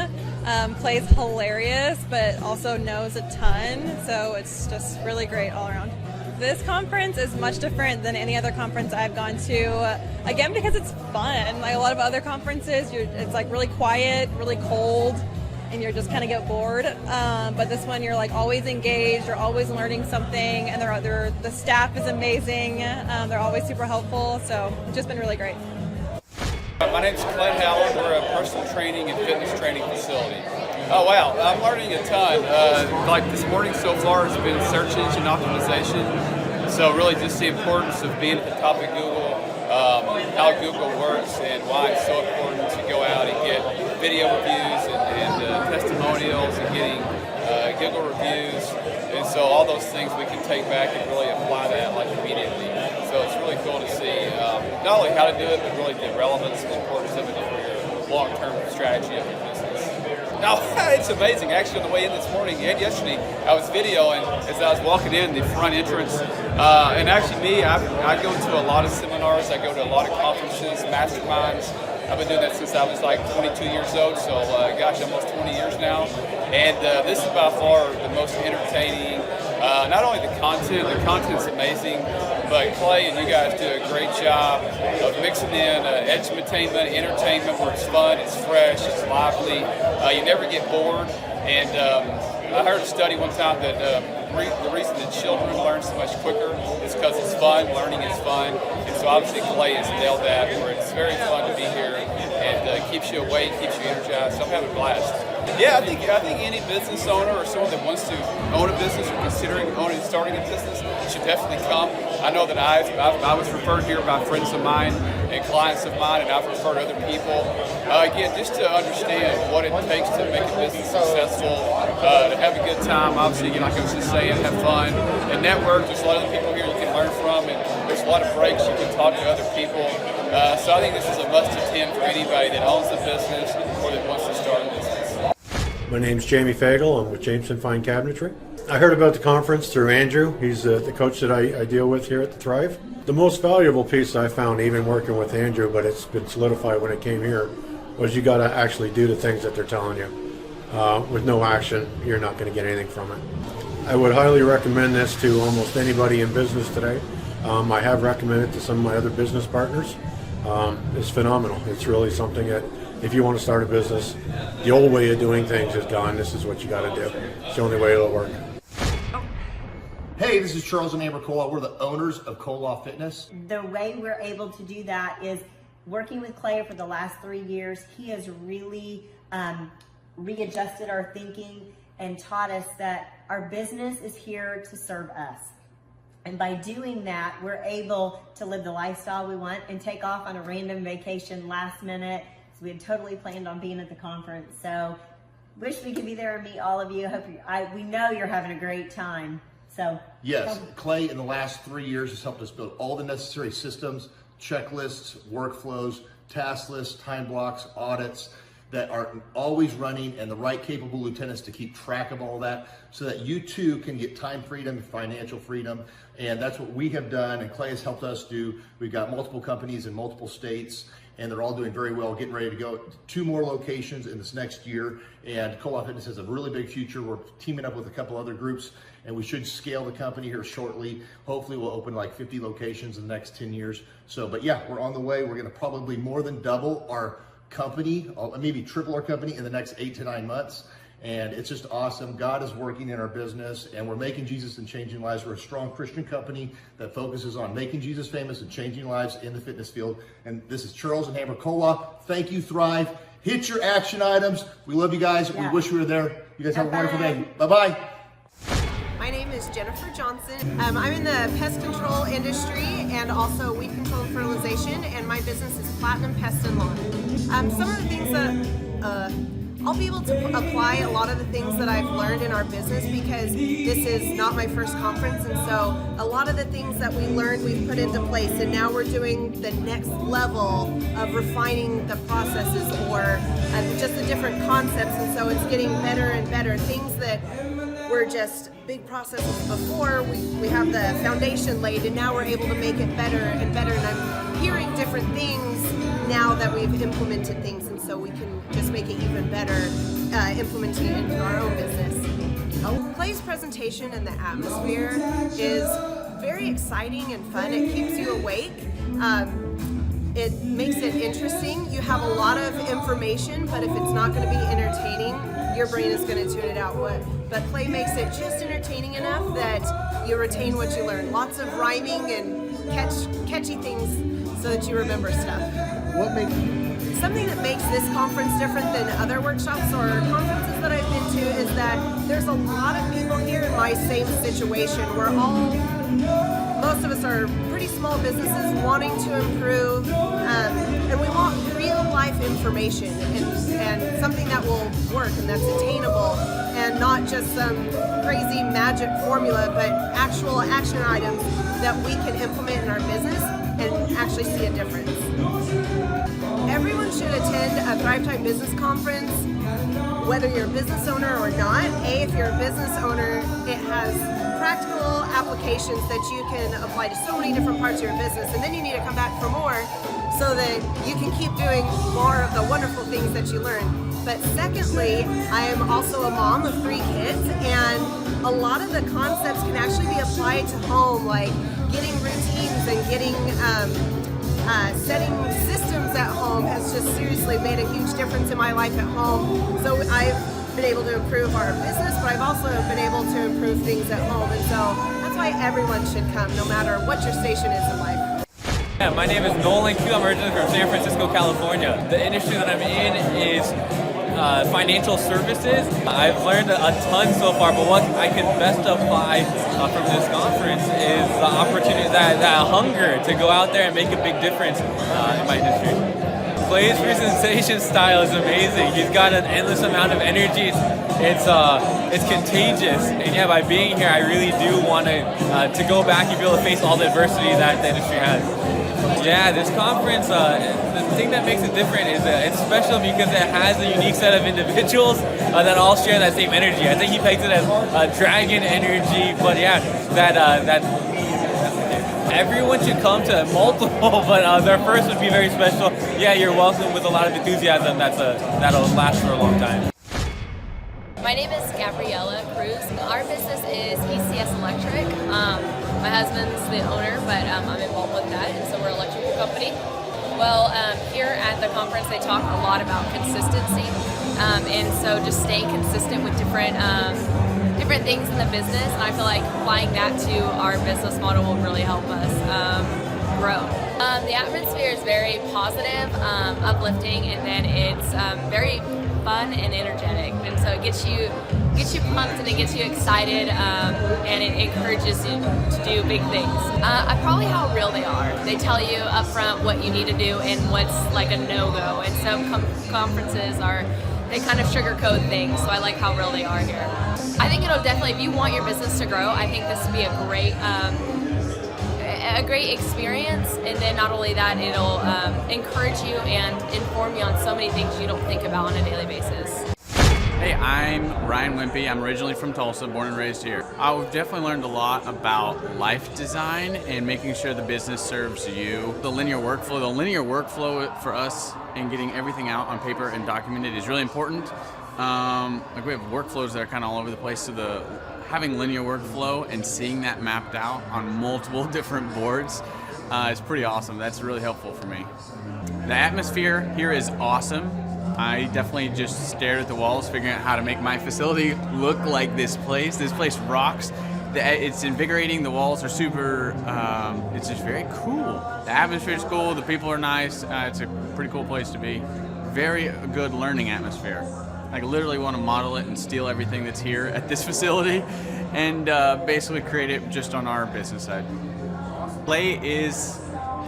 Clay's hilarious, but also knows a ton, so it's just really great all around. This conference is much different than any other conference I've gone to, again, because it's fun. Like a lot of other conferences, it's like really quiet, really cold, and you're just kind of get bored. But this one, you're like always engaged, you're always learning something, and the staff is amazing. They're always super helpful, so it's just been really great. My name's Clint Howard. We're a personal training and fitness training facility. Oh wow, I'm learning a ton. Like this morning so far has been search engine optimization. So really just the importance of being at the top of Google, how Google works and why it's so important to go out and get video reviews and testimonials and getting Google reviews. And so all those things we can take back and really apply that like immediately. So it's really cool to see not only how to do it, but really the relevance and importance of it for your long-term strategy of your business. No, it's amazing. Actually, on the way in this morning and yesterday, I was videoing as I was walking in the front entrance. And actually I go to a lot of seminars. I go to a lot of conferences, masterminds. I've been doing that since I was like 22 years old, so gosh, almost 20 years now. And this is by far the most entertaining. Not only the content's amazing, but Clay and you guys do a great job of mixing in edutainment, entertainment where it's fun, it's fresh, it's lively. You never get bored. And I heard a study one time that the reason that children learn so much quicker is because it's fun, learning is fun. And so obviously Clay has nailed that, where it's very fun to be here and keeps you awake, keeps you energized. So I'm having a blast. Yeah, I think any business owner or someone that wants to own a business or considering starting a business should definitely come. I know that I was referred here by friends of mine and clients of mine, and I've referred other people. Again, just to understand what it takes to make a business successful, to have a good time, obviously, like I was just saying, have fun, and network. There's a lot of other people here you can learn from, and there's a lot of breaks you can talk to other people. So I think this is a must-attend for anybody that owns a business or that wants to start a business. My name's Jamie Fagel. I'm with Jameson Fine Cabinetry. I heard about the conference through Andrew. He's the coach that I deal with here at the Thrive. The most valuable piece I found, even working with Andrew, but it's been solidified when it came here, was you got to actually do the things that they're telling you. With no action, you're not going to get anything from it. I would highly recommend this to almost anybody in business today. I have recommended it to some of my other business partners. It's phenomenal. It's really something that if you want to start a business, the old way of doing things is gone. This is what you got to do. It's the only way it'll work. Hey, this is Charles and Amber Koloff. We're the owners of Koloff Fitness. The way we're able to do that is working with Clay for the last 3 years. He has really readjusted our thinking and taught us that our business is here to serve us. And by doing that, we're able to live the lifestyle we want and take off on a random vacation last minute. So we had totally planned on being at the conference. So wish we could be there and meet all of you. We know you're having a great time. So yes, Clay in the last 3 years has helped us build all the necessary systems, checklists, workflows, task lists, time blocks, audits that are always running, and the right capable lieutenants to keep track of all that so that you too can get time freedom and financial freedom. And that's what we have done, and Clay has helped us do. We've got multiple companies in multiple states, and they're all doing very well, getting ready to go 2 more locations in this next year. And Co-op Fitness has a really big future. We're teaming up with a couple other groups, and we should scale the company here shortly. Hopefully we'll open like 50 locations in the next 10 years. So, but yeah, we're on the way. We're gonna probably more than double our company, maybe triple our company in the next 8 to 9 months. And it's just awesome. God is working in our business, and we're making Jesus and changing lives. We're a strong Christian company that focuses on making Jesus famous and changing lives in the fitness field. And this is Charles and Amber Co-op. Thank you, Thrive. Hit your action items. We love you guys. We wish we were there. You guys have a wonderful day. Bye-bye. My name is Jennifer Johnson. I'm in the pest control industry and also weed control and fertilization, and my business is Platinum Pest and Lawn. Some of the things that I'll be able to apply a lot of the things that I've learned in our business, because this is not my first conference, and so a lot of the things that we learned we've put into place, and now we're doing the next level of refining the processes or just the different concepts, and so it's getting better and better. Things that were just big processes before, we have the foundation laid, and now we're able to make it better and better, and I'm hearing different things now that we've implemented things, and so we can just make it even better implementing it into our own business. Clay's presentation and the atmosphere is very exciting and fun. It keeps you awake. It makes it interesting. You have a lot of information, but if it's not going to be entertaining, your brain is going to tune it out. But Clay makes it just entertaining enough that you retain what you learn. Lots of rhyming and catchy things so that you remember stuff. Something that makes this conference different than other workshops or conferences that I've been to is that there's a lot of people here in my same situation. Most of us are pretty small businesses wanting to improve, and we want real life information and something that will work and that's attainable, and not just some crazy magic formula, but actual action items that we can implement in our business and actually see a difference. Everyone should attend a Thrive Time Business Conference, whether you're a business owner or not. If you're a business owner, it has practical applications that you can apply to so many different parts of your business, and then you need to come back for more so that you can keep doing more of the wonderful things that you learn. But secondly, I am also a mom of 3 kids, and a lot of the concepts can actually be applied to home, like getting routines and getting setting systems at home has just seriously made a huge difference in my life at home. So I've been able to improve our business, but I've also been able to improve things at home, and so that's why everyone should come, no matter what your station is in life. Yeah, my name is Nolan Q. I'm originally from San Francisco, California. The industry that I'm in is financial services. I've learned a ton so far, but what I can best apply from this conference is the opportunity, that hunger to go out there and make a big difference in my industry. Clay's presentation style is amazing. He's got an endless amount of energy. It's contagious, and yeah, by being here, I really do want to go back and be able to face all the adversity that the industry has. Yeah, this conference, the thing that makes it different is it's special because it has a unique set of individuals that all share that same energy. I think he pegs it as dragon energy, but yeah, everyone should come to multiple, but their first would be very special. Yeah, you're welcome with a lot of enthusiasm that'll last for a long time. My name is Gabriella Cruz. Our business is ECS Electric. My husband's the owner, but I'm involved with that, and so we're an electrical company. Well, here at the conference they talk a lot about consistency, and so just staying consistent with different things in the business, and I feel like applying that to our business model will really help us grow. The atmosphere is very positive, uplifting, and then it's very fun and energetic, and so it gets you pumped and it gets you excited, and it encourages you to do big things. Probably how real they are. They tell you up front what you need to do and what's like a no-go, and some conferences they kind of sugarcoat things, so I like how real they are here. I think it'll definitely, if you want your business to grow, I think this would be a great experience, and then not only that, it'll encourage you and inform you on so many things you don't think about on a daily basis. Hey, I'm Ryan Wimpy. I'm originally from Tulsa, born and raised here. I've definitely learned a lot about life design and making sure the business serves you. The linear workflow for us and getting everything out on paper and documented is really important. Like we have workflows that are kind of all over the place, so having linear workflow and seeing that mapped out on multiple different boards is pretty awesome. That's really helpful for me. The atmosphere here is awesome. I definitely just stared at the walls, figuring out how to make my facility look like this place. This place rocks. It's invigorating. The walls are super, it's just very cool. The atmosphere is cool. The people are nice. It's a pretty cool place to be. Very good learning atmosphere. I literally want to model it and steal everything that's here at this facility and basically create it just on our business side. Clay is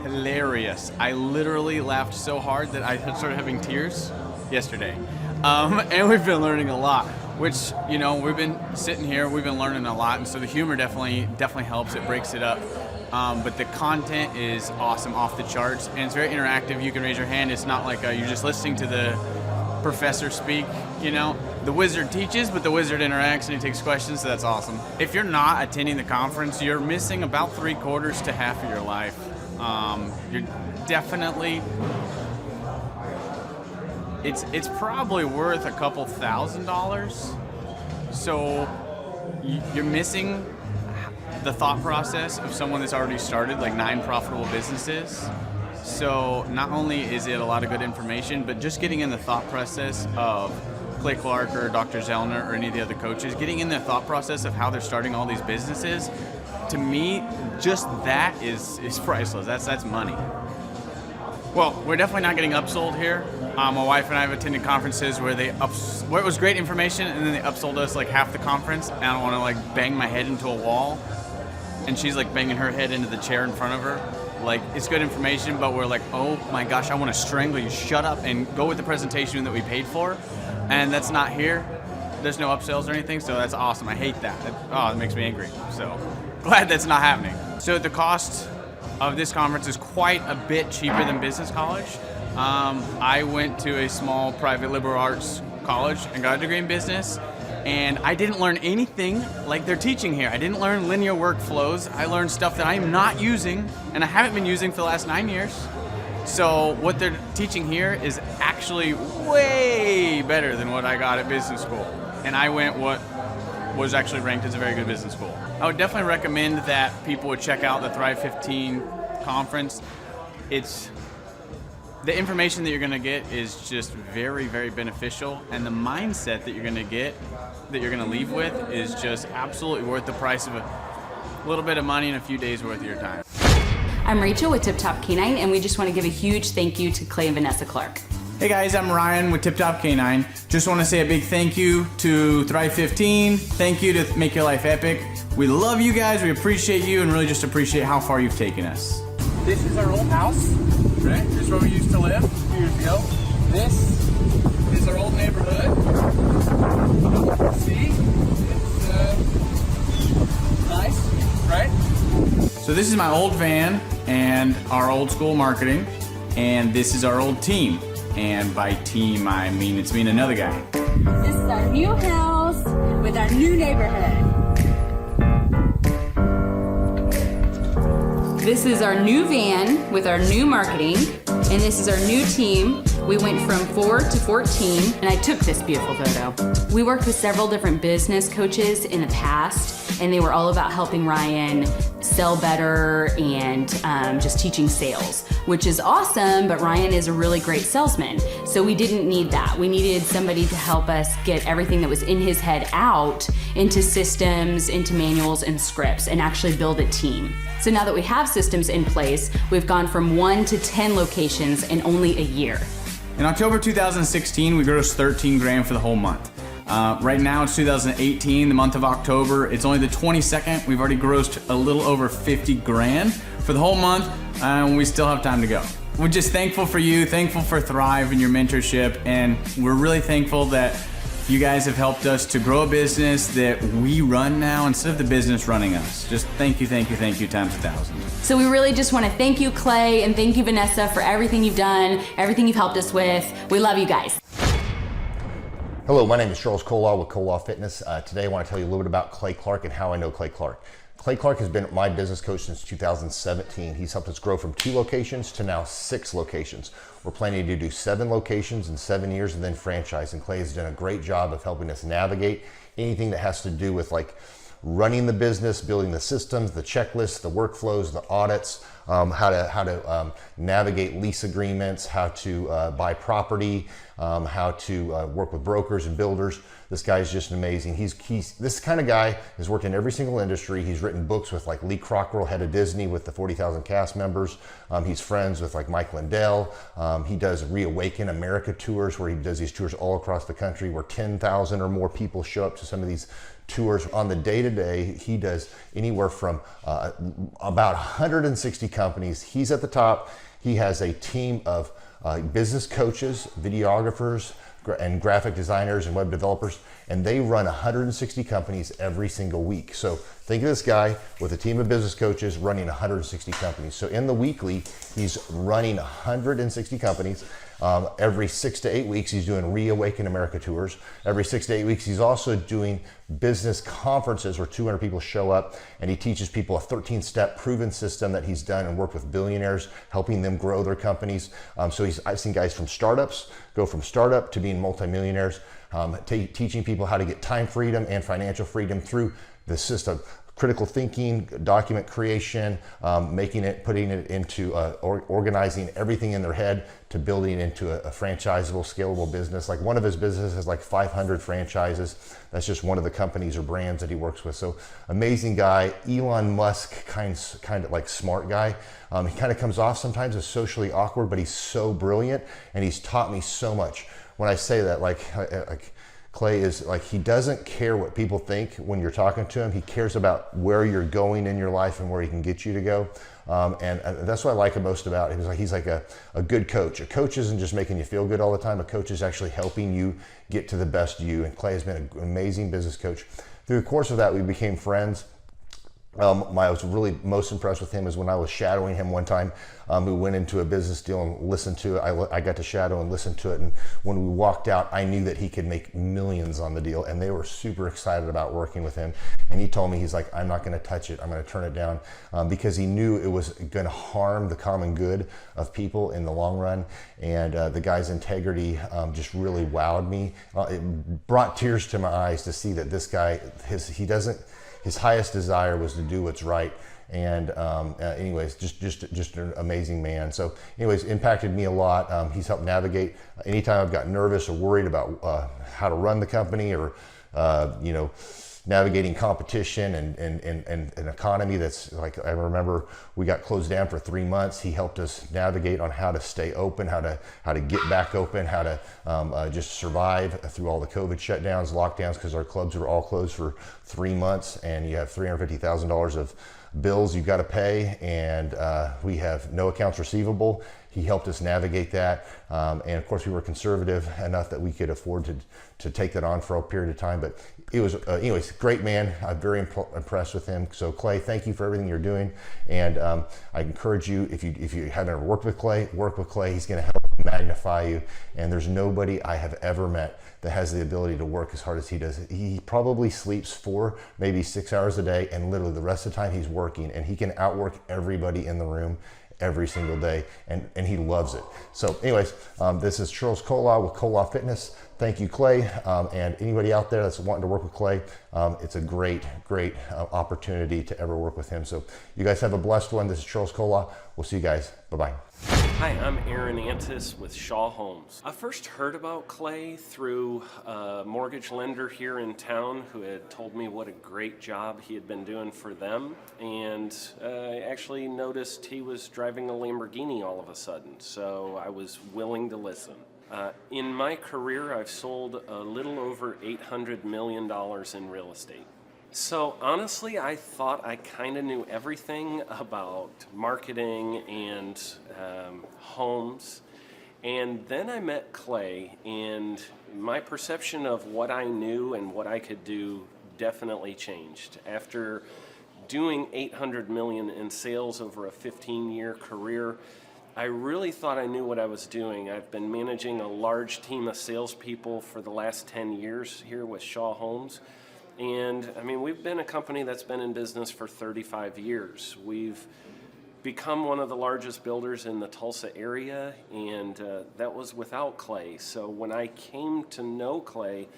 hilarious. I literally laughed so hard that I started having tears yesterday. And we've been learning a lot, which, you know, we've been sitting here, we've been learning a lot, and so the humor definitely helps. It breaks it up. But the content is awesome, off the charts, and it's very interactive. You can raise your hand. It's not like you're just listening to the professor speak, you know. The wizard teaches, but the wizard interacts and he takes questions, so that's awesome. If you're not attending the conference, you're missing about 3/4 to half of your life. You're definitely, it's probably worth a couple $1,000s. So you're missing the thought process of someone that's already started like 9 profitable businesses. So not only is it a lot of good information, but just getting in the thought process of Clay Clark or Dr. Zellner or any of the other coaches, getting in the thought process of how they're starting all these businesses, to me, just that is priceless. That's money. Well, we're definitely not getting upsold here. My wife and I have attended conferences where where it was great information and then they upsold us like half the conference, and I don't want to like bang my head into a wall, and she's like banging her head into the chair in front of her. Like, it's good information, but we're like, oh my gosh, I want to strangle you. Shut up and go with the presentation that we paid for. And that's not here. There's no upsells or anything, so that's awesome. I hate that. It makes me angry. So glad that's not happening. So the cost of this conference is quite a bit cheaper than business college. I went to a small private liberal arts college and got a degree in business. And I didn't learn anything like they're teaching here. I didn't learn linear workflows. I learned stuff that I'm not using, and I haven't been using for the last 9 years. So what they're teaching here is actually way better than what I got at business school. And I went what was actually ranked as a very good business school. I would definitely recommend that people would check out the Thrive 15 conference. The information that you're going to get is just very, very beneficial, and the mindset that you're going to get, that you're going to leave with, is just absolutely worth the price of a little bit of money and a few days worth of your time. I'm Rachel with Tip Top Canine, and we just want to give a huge thank you to Clay and Vanessa Clark. Hey guys, I'm Ryan with Tip Top Canine. Just want to say a big thank you to Thrive 15. Thank you to Make Your Life Epic. We love you guys, we appreciate you, and really just appreciate how far you've taken us. This is our old house, right? This is where we used to live a few years ago. This is our old neighborhood. See? It's nice, right? So this is my old van and our old school marketing, and this is our old team. And by team, I mean it's me and another guy. This is our new house with our new neighborhood. This is our new van with our new marketing, and this is our new team. We went from 4 to 14, and I took this beautiful photo. We worked with several different business coaches in the past, and they were all about helping Ryan sell better and just teaching sales, which is awesome, but Ryan is a really great salesman. So we didn't need that. We needed somebody to help us get everything that was in his head out into systems, into manuals and scripts, and actually build a team. So now that we have systems in place, we've gone from 1 to 10 locations in only a year. In October 2016, we grossed 13 grand for the whole month. Right now it's 2018, the month of October. It's only the 22nd. We've already grossed a little over 50 grand for the whole month, and we still have time to go. We're just thankful for you, thankful for Thrive and your mentorship, and we're really thankful that you guys have helped us to grow a business that we run now instead of the business running us. Just thank you times 1,000. So we really just want to thank you, Clay, and thank you, Vanessa, for everything you've done, everything you've helped us with. We love you guys. Hello, my name is Charles Kolaw with Kolaw Fitness. Today I want to tell you a little bit about Clay Clark and how I know Clay Clark. Clay Clark has been my business coach since 2017. He's helped us grow from 2 locations to now 6 locations. We're planning to do 7 locations in 7 years and then franchise. And Clay has done a great job of helping us navigate anything that has to do with like running the business, building the systems, the checklists, the workflows, the audits, how to navigate lease agreements, how to buy property, how to work with brokers and builders. This guy is just amazing. He's this kind of guy has worked in every single industry. He's written books with like Lee Cockrell, head of Disney, with the 40,000 cast members. He's friends with like Mike Lindell. He does Reawaken America tours, where he does these tours all across the country, where 10,000 or more people show up to some of these tours. On the day-to-day, he does anywhere from about 160 companies. He's at the top. He has a team of business coaches, videographers, and graphic designers and web developers, and they run 160 companies every single week. So think of this guy with a team of business coaches running 160 companies. So in the weekly, he's running 160 companies. Every 6 to 8 weeks, he's doing Reawaken America tours. Every 6 to 8 weeks, he's also doing business conferences where 200 people show up, and he teaches people a 13-step proven system that he's done and worked with billionaires, helping them grow their companies. So I've seen guys from startups go from startup to being multimillionaires, teaching people how to get time freedom and financial freedom through the system. Critical thinking, document creation, putting it into organizing everything in their head to building it into a franchisable, scalable business. Like one of his businesses has like 500 franchises. That's just one of the companies or brands that he works with. So amazing guy. Elon Musk kind of like smart guy. He kind of comes off sometimes as socially awkward, but he's so brilliant, and he's taught me so much. When I say that, like Clay is like, he doesn't care what people think when you're talking to him. He cares about where you're going in your life and where he can get you to go. And that's what I like him most about him. He's like a good coach. A coach isn't just making you feel good all the time. A coach is actually helping you get to the best you. And Clay has been an amazing business coach. Through the course of that, we became friends. I was really most impressed with him is when I was shadowing him one time. We went into a business deal and listened to it. I got to shadow and listen to it. And when we walked out, I knew that he could make millions on the deal. And they were super excited about working with him. And he told me, he's like, I'm not going to touch it. I'm going to turn it down, because he knew it was going to harm the common good of people in the long run. And the guy's integrity just really wowed me. It brought tears to my eyes to see that this guy, his highest desire was to do what's right. And anyways, just an amazing man. So anyways, impacted me a lot. He's helped navigate anytime I've got nervous or worried about how to run the company, or navigating competition and an economy that's like, I remember we got closed down for 3 months. He helped us navigate on how to stay open, how to get back open, how to just survive through all the COVID shutdowns, lockdowns, because our clubs were all closed for 3 months, and you have $350,000 of bills you've got to pay, and we have no accounts receivable. He helped us navigate that, and of course we were conservative enough that we could afford to take that on for a period of time. But it was, anyways, great man. I'm very impressed with him. So Clay, thank you for everything you're doing, and I encourage you, if you haven't ever worked with Clay, work with Clay. He's going to help magnify you, and there's nobody I have ever met that has the ability to work as hard as he does. He probably sleeps 4, maybe 6 hours a day, and literally the rest of the time he's working, and he can outwork everybody in the room every single day, and he loves it. So anyways, this is Charles Kolaw with Kolaw Fitness. Thank you, Clay, and anybody out there that's wanting to work with Clay, it's a great opportunity to ever work with him. So you guys have a blessed one. This is Charles Kolaw. We'll see you guys. Bye-bye. Hi, I'm Aaron Antis with Shaw Homes. I first heard about Clay through a mortgage lender here in town who had told me what a great job he had been doing for them, and I actually noticed he was driving a Lamborghini all of a sudden, so I was willing to listen. In my career, I've sold a little over $800 million in real estate. So honestly, I thought I kind of knew everything about marketing and homes. And then I met Clay, and my perception of what I knew and what I could do definitely changed. After doing $800 million in sales over a 15-year career, I really thought I knew what I was doing. I've been managing a large team of salespeople for the last 10 years here with Shaw Homes. And I mean, we've been a company that's been in business for 35 years. We've become one of the largest builders in the Tulsa area, and that was without Clay. So when I came to know Clay,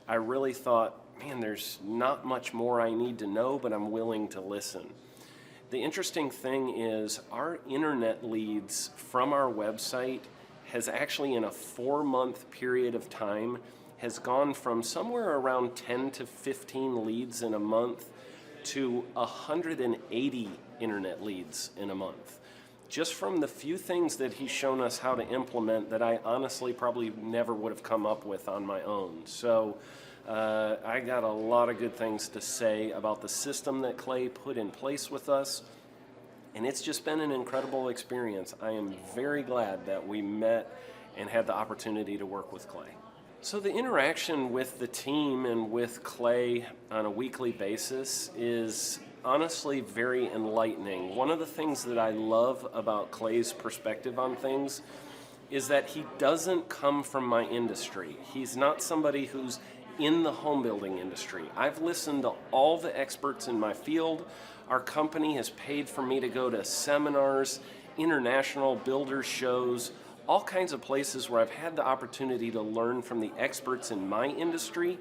I really thought, man, there's not much more I need to know, but I'm willing to listen. The interesting thing is our internet leads from our website has actually, in a 4-month period of time, has gone from somewhere around 10 to 15 leads in a month to 180 internet leads in a month. Just from the few things that he's shown us how to implement that I honestly probably never would have come up with on my own. So I got a lot of good things to say about the system that Clay put in place with us, and it's just been an incredible experience. I am very glad that we met and had the opportunity to work with Clay. So the interaction with the team and with Clay on a weekly basis is honestly very enlightening. One of the things that I love about Clay's perspective on things is that he doesn't come from my industry. He's not somebody who's in the home building industry. I've listened to all the experts in my field. Our company has paid for me to go to seminars, international builder shows, all kinds of places where I've had the opportunity to learn from the experts in my industry.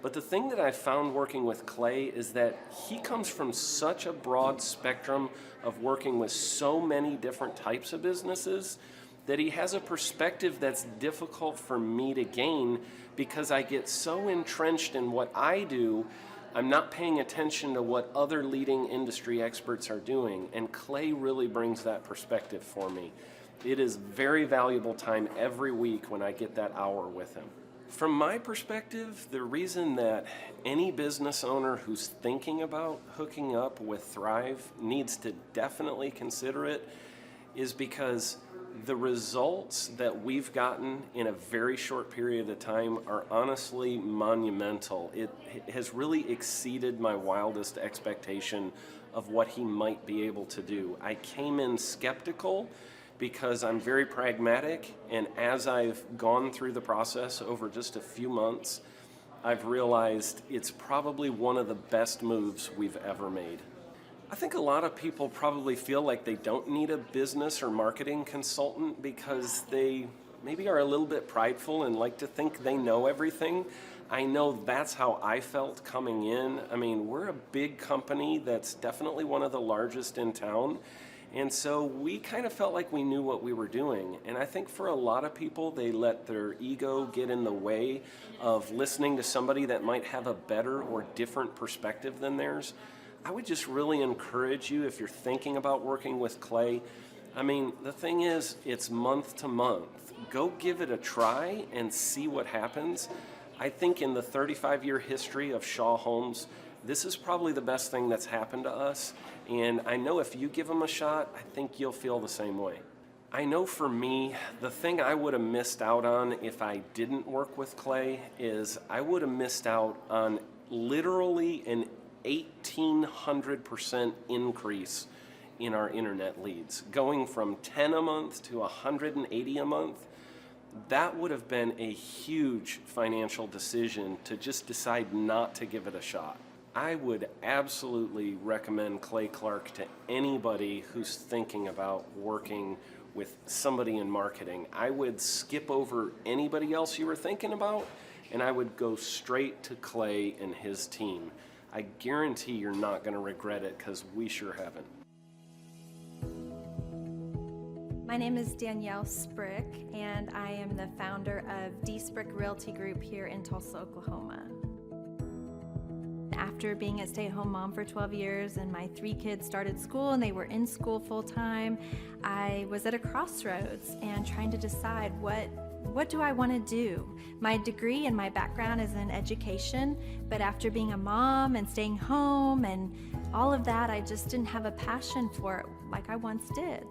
But the thing that I found working with Clay is that he comes from such a broad spectrum of working with so many different types of businesses that he has a perspective that's difficult for me to gain because I get so entrenched in what I do, I'm not paying attention to what other leading industry experts are doing. And Clay really brings that perspective for me. It is very valuable time every week when I get that hour with him. From my perspective, the reason that any business owner who's thinking about hooking up with Thrive needs to definitely consider it is because the results that we've gotten in a very short period of time are honestly monumental. It has really exceeded my wildest expectation of what he might be able to do. I came in skeptical because I'm very pragmatic, and as I've gone through the process over just a few months, I've realized it's probably one of the best moves we've ever made. I think a lot of people probably feel like they don't need a business or marketing consultant because they maybe are a little bit prideful and like to think they know everything. I know that's how I felt coming in. I mean, we're a big company that's definitely one of the largest in town. And so we kind of felt like we knew what we were doing. And I think for a lot of people, they let their ego get in the way of listening to somebody that might have a better or different perspective than theirs. I would just really encourage you, if you're thinking about working with Clay, I mean, the thing is, it's month to month. Go give it a try and see what happens. I think in the 35-year history of Shaw Homes, this is probably the best thing that's happened to us. And I know if you give them a shot, I think you'll feel the same way. I know for me, the thing I would have missed out on if I didn't work with Clay is I would have missed out on literally an 1,800% increase in our internet leads. Going from 10 a month to 180 a month, that would have been a huge financial decision to just decide not to give it a shot. I would absolutely recommend Clay Clark to anybody who's thinking about working with somebody in marketing. I would skip over anybody else you were thinking about, and I would go straight to Clay and his team. I guarantee you're not going to regret it because we sure haven't. My name is Danielle Sprick, and I am the founder of D Sprick Realty Group here in Tulsa, Oklahoma. After being a stay-at-home mom for 12 years and my 3 kids started school and they were in school full-time, I was at a crossroads and trying to decide what do I want to do? My degree and my background is in education, but after being a mom and staying home and all of that, I just didn't have a passion for it like I once did.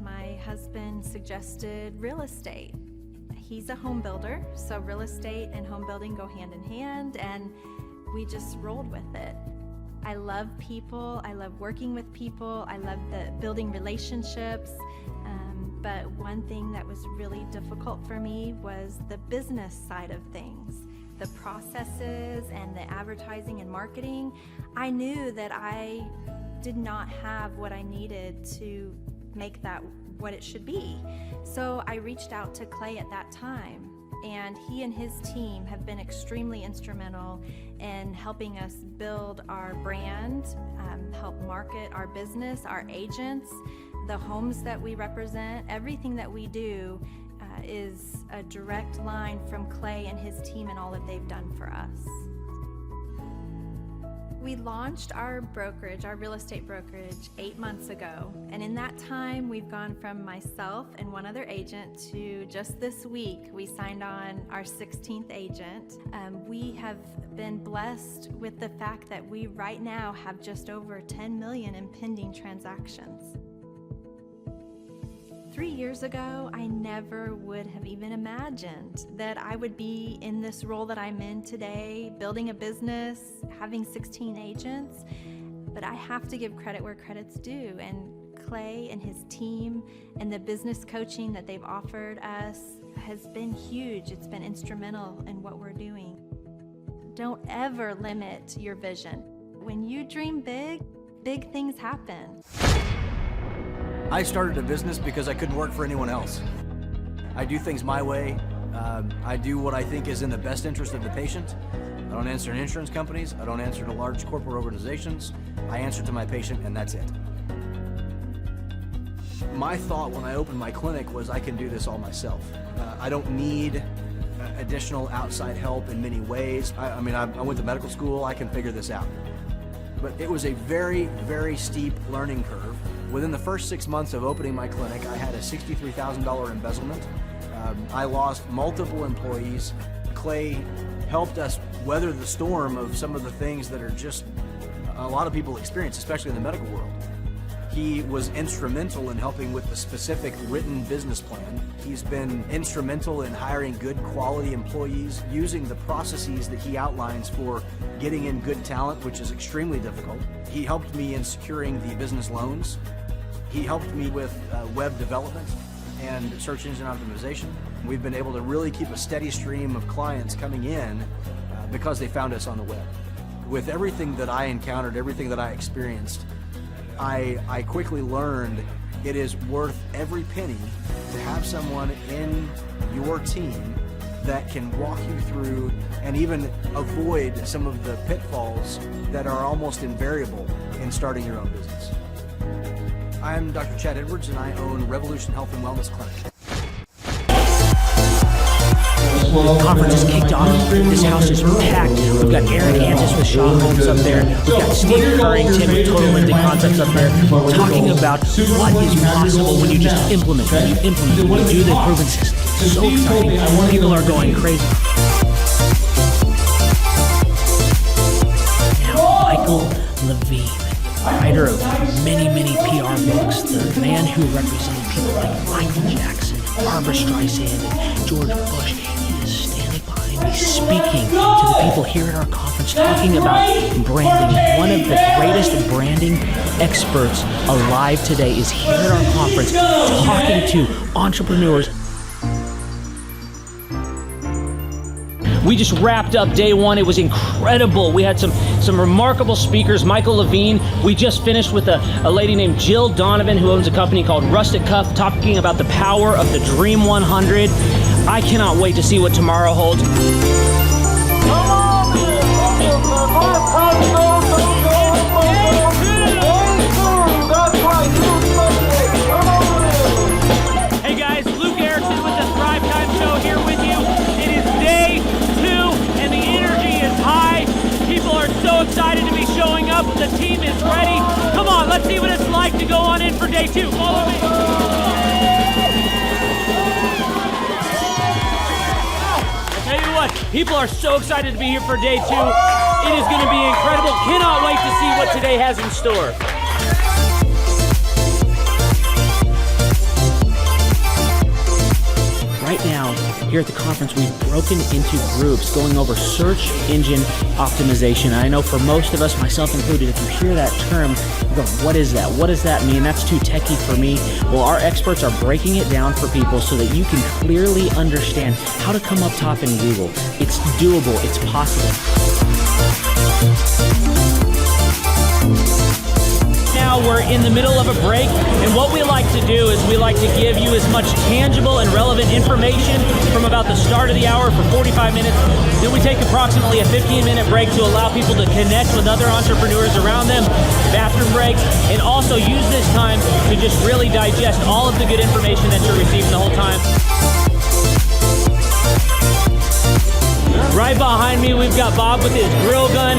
My husband suggested real estate. He's a home builder, so real estate and home building go hand in hand, and we just rolled with it. I love people. I love working with people. I love building relationships. But one thing that was really difficult for me was the business side of things. The processes and the advertising and marketing. I knew that I did not have what I needed to make that what it should be. So I reached out to Clay at that time, and he and his team have been extremely instrumental in helping us build our brand, help market our business, our agents, the homes that we represent. Everything that we do is a direct line from Clay and his team and all that they've done for us. We launched our brokerage, our real estate brokerage, 8 months ago. And in that time, we've gone from myself and one other agent to just this week, we signed on our 16th agent. We have been blessed with the fact that we right now have just over 10 million in pending transactions. 3 years ago, I never would have even imagined that I would be in this role that I'm in today, building a business, having 16 agents. But I have to give credit where credit's due, and Clay and his team and the business coaching that they've offered us has been huge. It's been instrumental in what we're doing. Don't ever limit your vision. When you dream big, big things happen. I started a business because I couldn't work for anyone else. I do things my way. I do what I think is in the best interest of the patient. I don't answer to insurance companies. I don't answer to large corporate organizations. I answer to my patient, and that's it. My thought when I opened my clinic was I can do this all myself. I don't need additional outside help in many ways. I went to medical school. I can figure this out. But it was a very, very steep learning curve. Within the first 6 months of opening my clinic, I had a $63,000 embezzlement. I lost multiple employees. Clay helped us weather the storm of some of the things that are just a lot of people experience, especially in the medical world. He was instrumental in helping with the specific written business plan. He's been instrumental in hiring good quality employees, using the processes that he outlines for getting in good talent, which is extremely difficult. He helped me in securing the business loans. He helped me with web development and search engine optimization. We've been able to really keep a steady stream of clients coming in because they found us on the web. With everything that I encountered, everything that I experienced, I quickly learned it is worth every penny to have someone in your team that can walk you through and even avoid some of the pitfalls that are almost invariable in starting your own business. I'm Dr. Chad Edwards, and I own Revolution Health and Wellness Clinic. The conference is kicked off. This house is packed. We've got Aaron Antis with Shaw Homes up there. We've got Steve Currington with Total Ending Concepts up there, talking about what is possible when you just implement, when you do the proven system. It's so exciting. People are going crazy. Now, Michael Levine, writer of many, many PR books, the man who represented people like Michael Jackson, Barbara Streisand, and George Bush. He is standing behind me, speaking to the people here at our conference, talking about branding. One of the greatest branding experts alive today is here at our conference, talking to entrepreneurs. We just wrapped up day one. It was incredible. We had some remarkable speakers. Michael Levine. We just finished with a lady named Jill Donovan, who owns a company called Rustic Cuff, talking about the power of the Dream 100. I cannot wait to see what tomorrow holds. Hey guys, Luke Erickson with the Thrive Time Show here with you. It is day 2 and the energy is high. People are so excited to be showing up. The team is ready. Come on, let's see what it's like to go on in for day 2. Follow me. I tell you what, people are so excited to be here for day 2. It is going to be incredible. Cannot wait to see what today has in store. right now, here at the conference, we've broken into groups going over search engine optimization. And I know for most of us, myself included, if you hear that term, you go, what is that? What does that mean? That's too techie for me. Well, our experts are breaking it down for people so that you can clearly understand how to come up top in Google. It's doable. It's possible. Now we're in the middle of a break, and what we like to do is we like to give you as much tangible and relevant information from about the start of the hour for 45 minutes. Then we take approximately a 15-minute break to allow people to connect with other entrepreneurs around them, bathroom breaks, and also use this time to just really digest all of the good information that you're receiving the whole time. Right behind me, we've got Bob with his grill gun,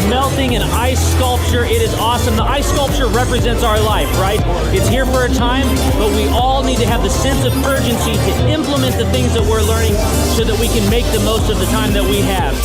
melting an ice sculpture. It is awesome. The ice sculpture represents our life, right? It's here for a time, but we all need to have the sense of urgency to implement the things that we're learning so that we can make the most of the time that we have.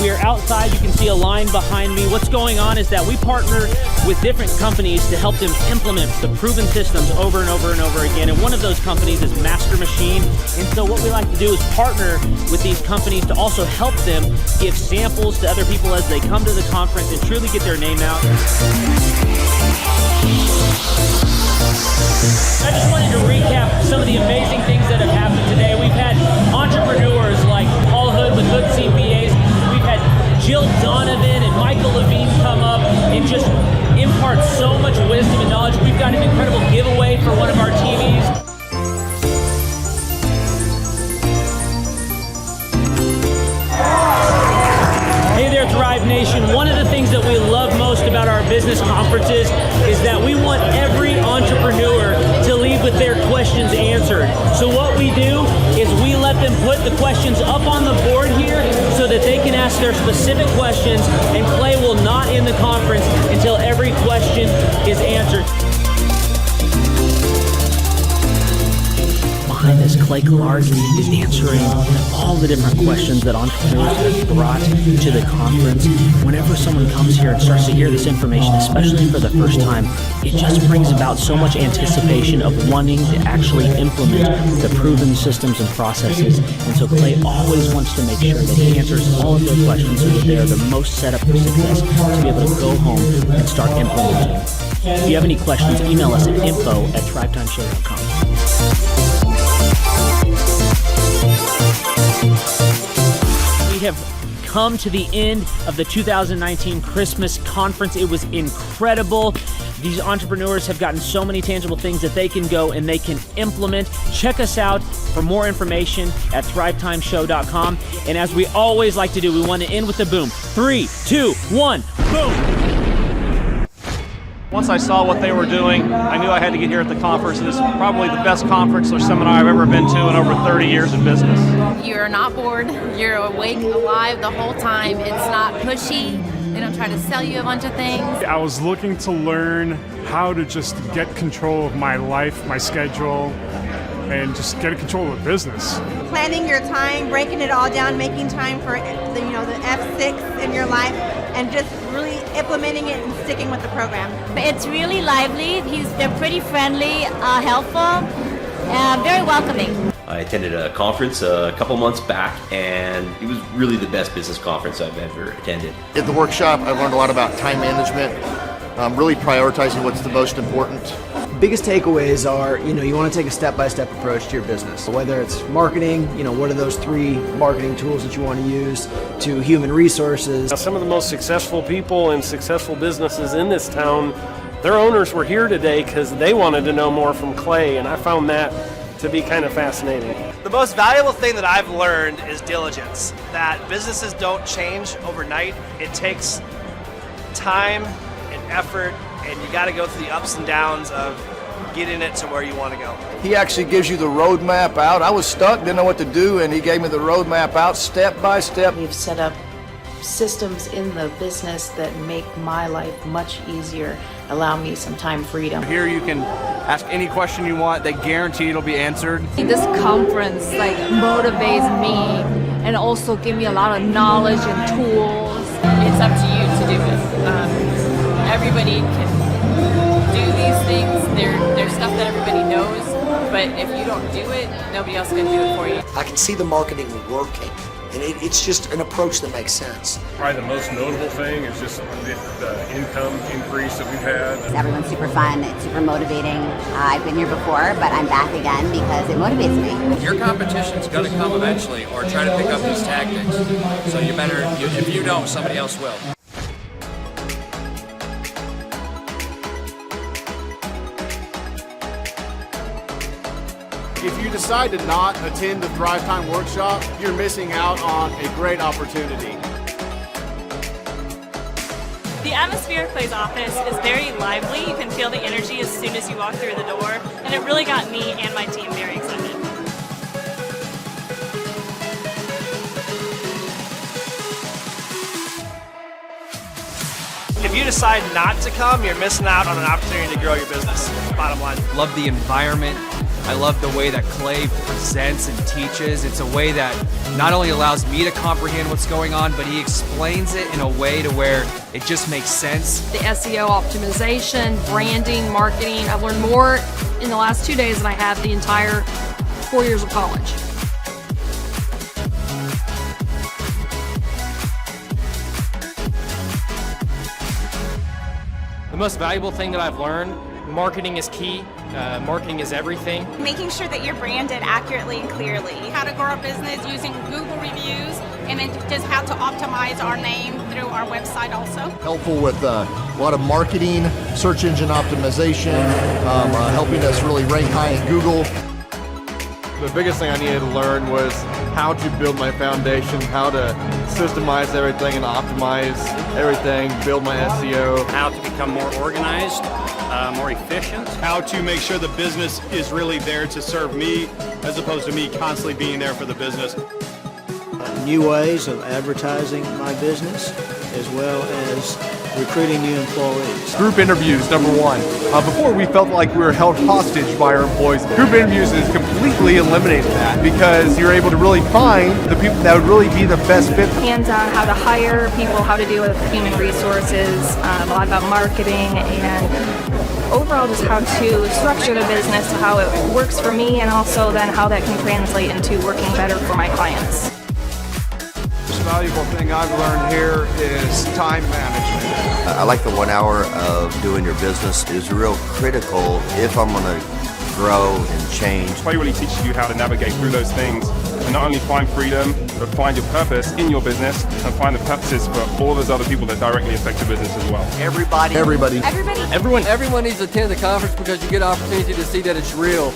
We are outside. You can see a line behind me. What's going on is that we partner with different companies to help them implement the proven systems over and over and over again. And one of those companies is Master Machine. And so what we like to do is partner with these companies to also help them give samples to other people as they come to the conference and truly get their name out. I just wanted to recap some of the amazing things that have happened today. We've had entrepreneurs like Paul Hood with Hood CPAs. We've had Jill Donovan and Michael Levine come up and just impart so much wisdom and knowledge. We've got an incredible giveaway for one of our TVs. Hey there, Thrive Nation. One of the things that we love most about our business conferences is that we want every entrepreneur to leave with their questions answered. So what we do is we let them put the questions up on the board here so that they can ask their specific questions, and Clay will not end the conference until every question is answered. Behind this, Clay Clark is answering all the different questions that entrepreneurs have brought to the conference. Whenever someone comes here and starts to hear this information, especially for the first time, it just brings about so much anticipation of wanting to actually implement the proven systems and processes. And so Clay always wants to make sure that he answers all of their questions so that they are the most set up for success to be able to go home and start implementing. If you have any questions, email us at info@thrivetimeshow.com. We have come to the end of the 2019 Christmas conference. It was incredible. These entrepreneurs have gotten so many tangible things that they can go and they can implement. Check us out for more information at thrivetimeshow.com. And as we always like to do, we want to end with a boom. 3, 2, 1, boom! Once I saw what they were doing, I knew I had to get here at the conference. This is probably the best conference or seminar I've ever been to in over 30 years in business. You're not bored. You're awake, alive the whole time. It's not pushy. They don't try to sell you a bunch of things. I was looking to learn how to just get control of my life, my schedule, and just get control of the business. Planning your time, breaking it all down, making time for the F6 in your life, and just really implementing it and sticking with the program. It's really lively. They're pretty friendly, helpful, very welcoming. I attended a conference a couple months back, and it was really the best business conference I've ever attended. At the workshop, I learned a lot about time management, really prioritizing what's the most important. Biggest takeaways are, you want to take a step-by-step approach to your business. Whether it's marketing, what are those 3 marketing tools that you want to use, to human resources. Some of the most successful people and successful businesses in this town, their owners were here today because they wanted to know more from Clay, and I found that to be kind of fascinating. The most valuable thing that I've learned is diligence. That businesses don't change overnight. It takes time and effort, and you got to go through the ups and downs of getting it to where you want to go. He actually gives you the roadmap out. I was stuck, didn't know what to do, and he gave me the roadmap out step by step. We've set up systems in the business that make my life much easier, allow me some time freedom. Here you can ask any question you want. They guarantee it'll be answered. This conference motivates me and also give me a lot of knowledge and tools. It's up to you to do it. Everybody can do these things. They're stuff that everybody knows, but if you don't do it, nobody else can do it for you. I can see the marketing working, and it's just an approach that makes sense. Probably the most notable thing is just the income increase that we've had. Everyone's super fun, it's super motivating. I've been here before, but I'm back again because it motivates me. Your competition's going to come eventually, or try to pick up these tactics. So you better, if you don't, somebody else will. If you decide to not attend the Thrive Time workshop, you're missing out on a great opportunity. The atmosphere of Clay's office is very lively. You can feel the energy as soon as you walk through the door, and it really got me and my team very excited. If you decide not to come, you're missing out on an opportunity to grow your business. Bottom line. Love the environment. I love the way that Clay presents and teaches. It's a way that not only allows me to comprehend what's going on, but he explains it in a way to where it just makes sense. The SEO optimization, branding, marketing. I've learned more in the last 2 days than I have the entire 4 years of college. The most valuable thing that I've learned, marketing is key. Marketing is everything. Making sure that you're branded accurately and clearly. How to grow our business using Google reviews, and then just how to optimize our name through our website also. Helpful with a lot of marketing, search engine optimization, helping us really rank high in Google. The biggest thing I needed to learn was how to build my foundation, how to systemize everything and optimize everything, build my SEO. How to become more organized, more efficient. How to make sure the business is really there to serve me as opposed to me constantly being there for the business. New ways of advertising my business, as well as recruiting new employees. Group interviews, number one. Before we felt like we were held hostage by our employees. Group interviews has completely eliminated that because you're able to really find the people that would really be the best fit. Hands-on how to hire people, how to deal with human resources, a lot about marketing, and overall just how to structure the business, how it works for me, and also then how that can translate into working better for my clients. The most valuable thing I've learned here is time management. I like the 1 hour of doing your business. It is real critical if I'm going to grow and change. Clay really teaches you how to navigate through those things and not only find freedom, but find your purpose in your business and find the purposes for all those other people that directly affect your business as well. Everybody. Everybody. Everybody. Everyone needs to attend the conference because you get an opportunity to see that it's real.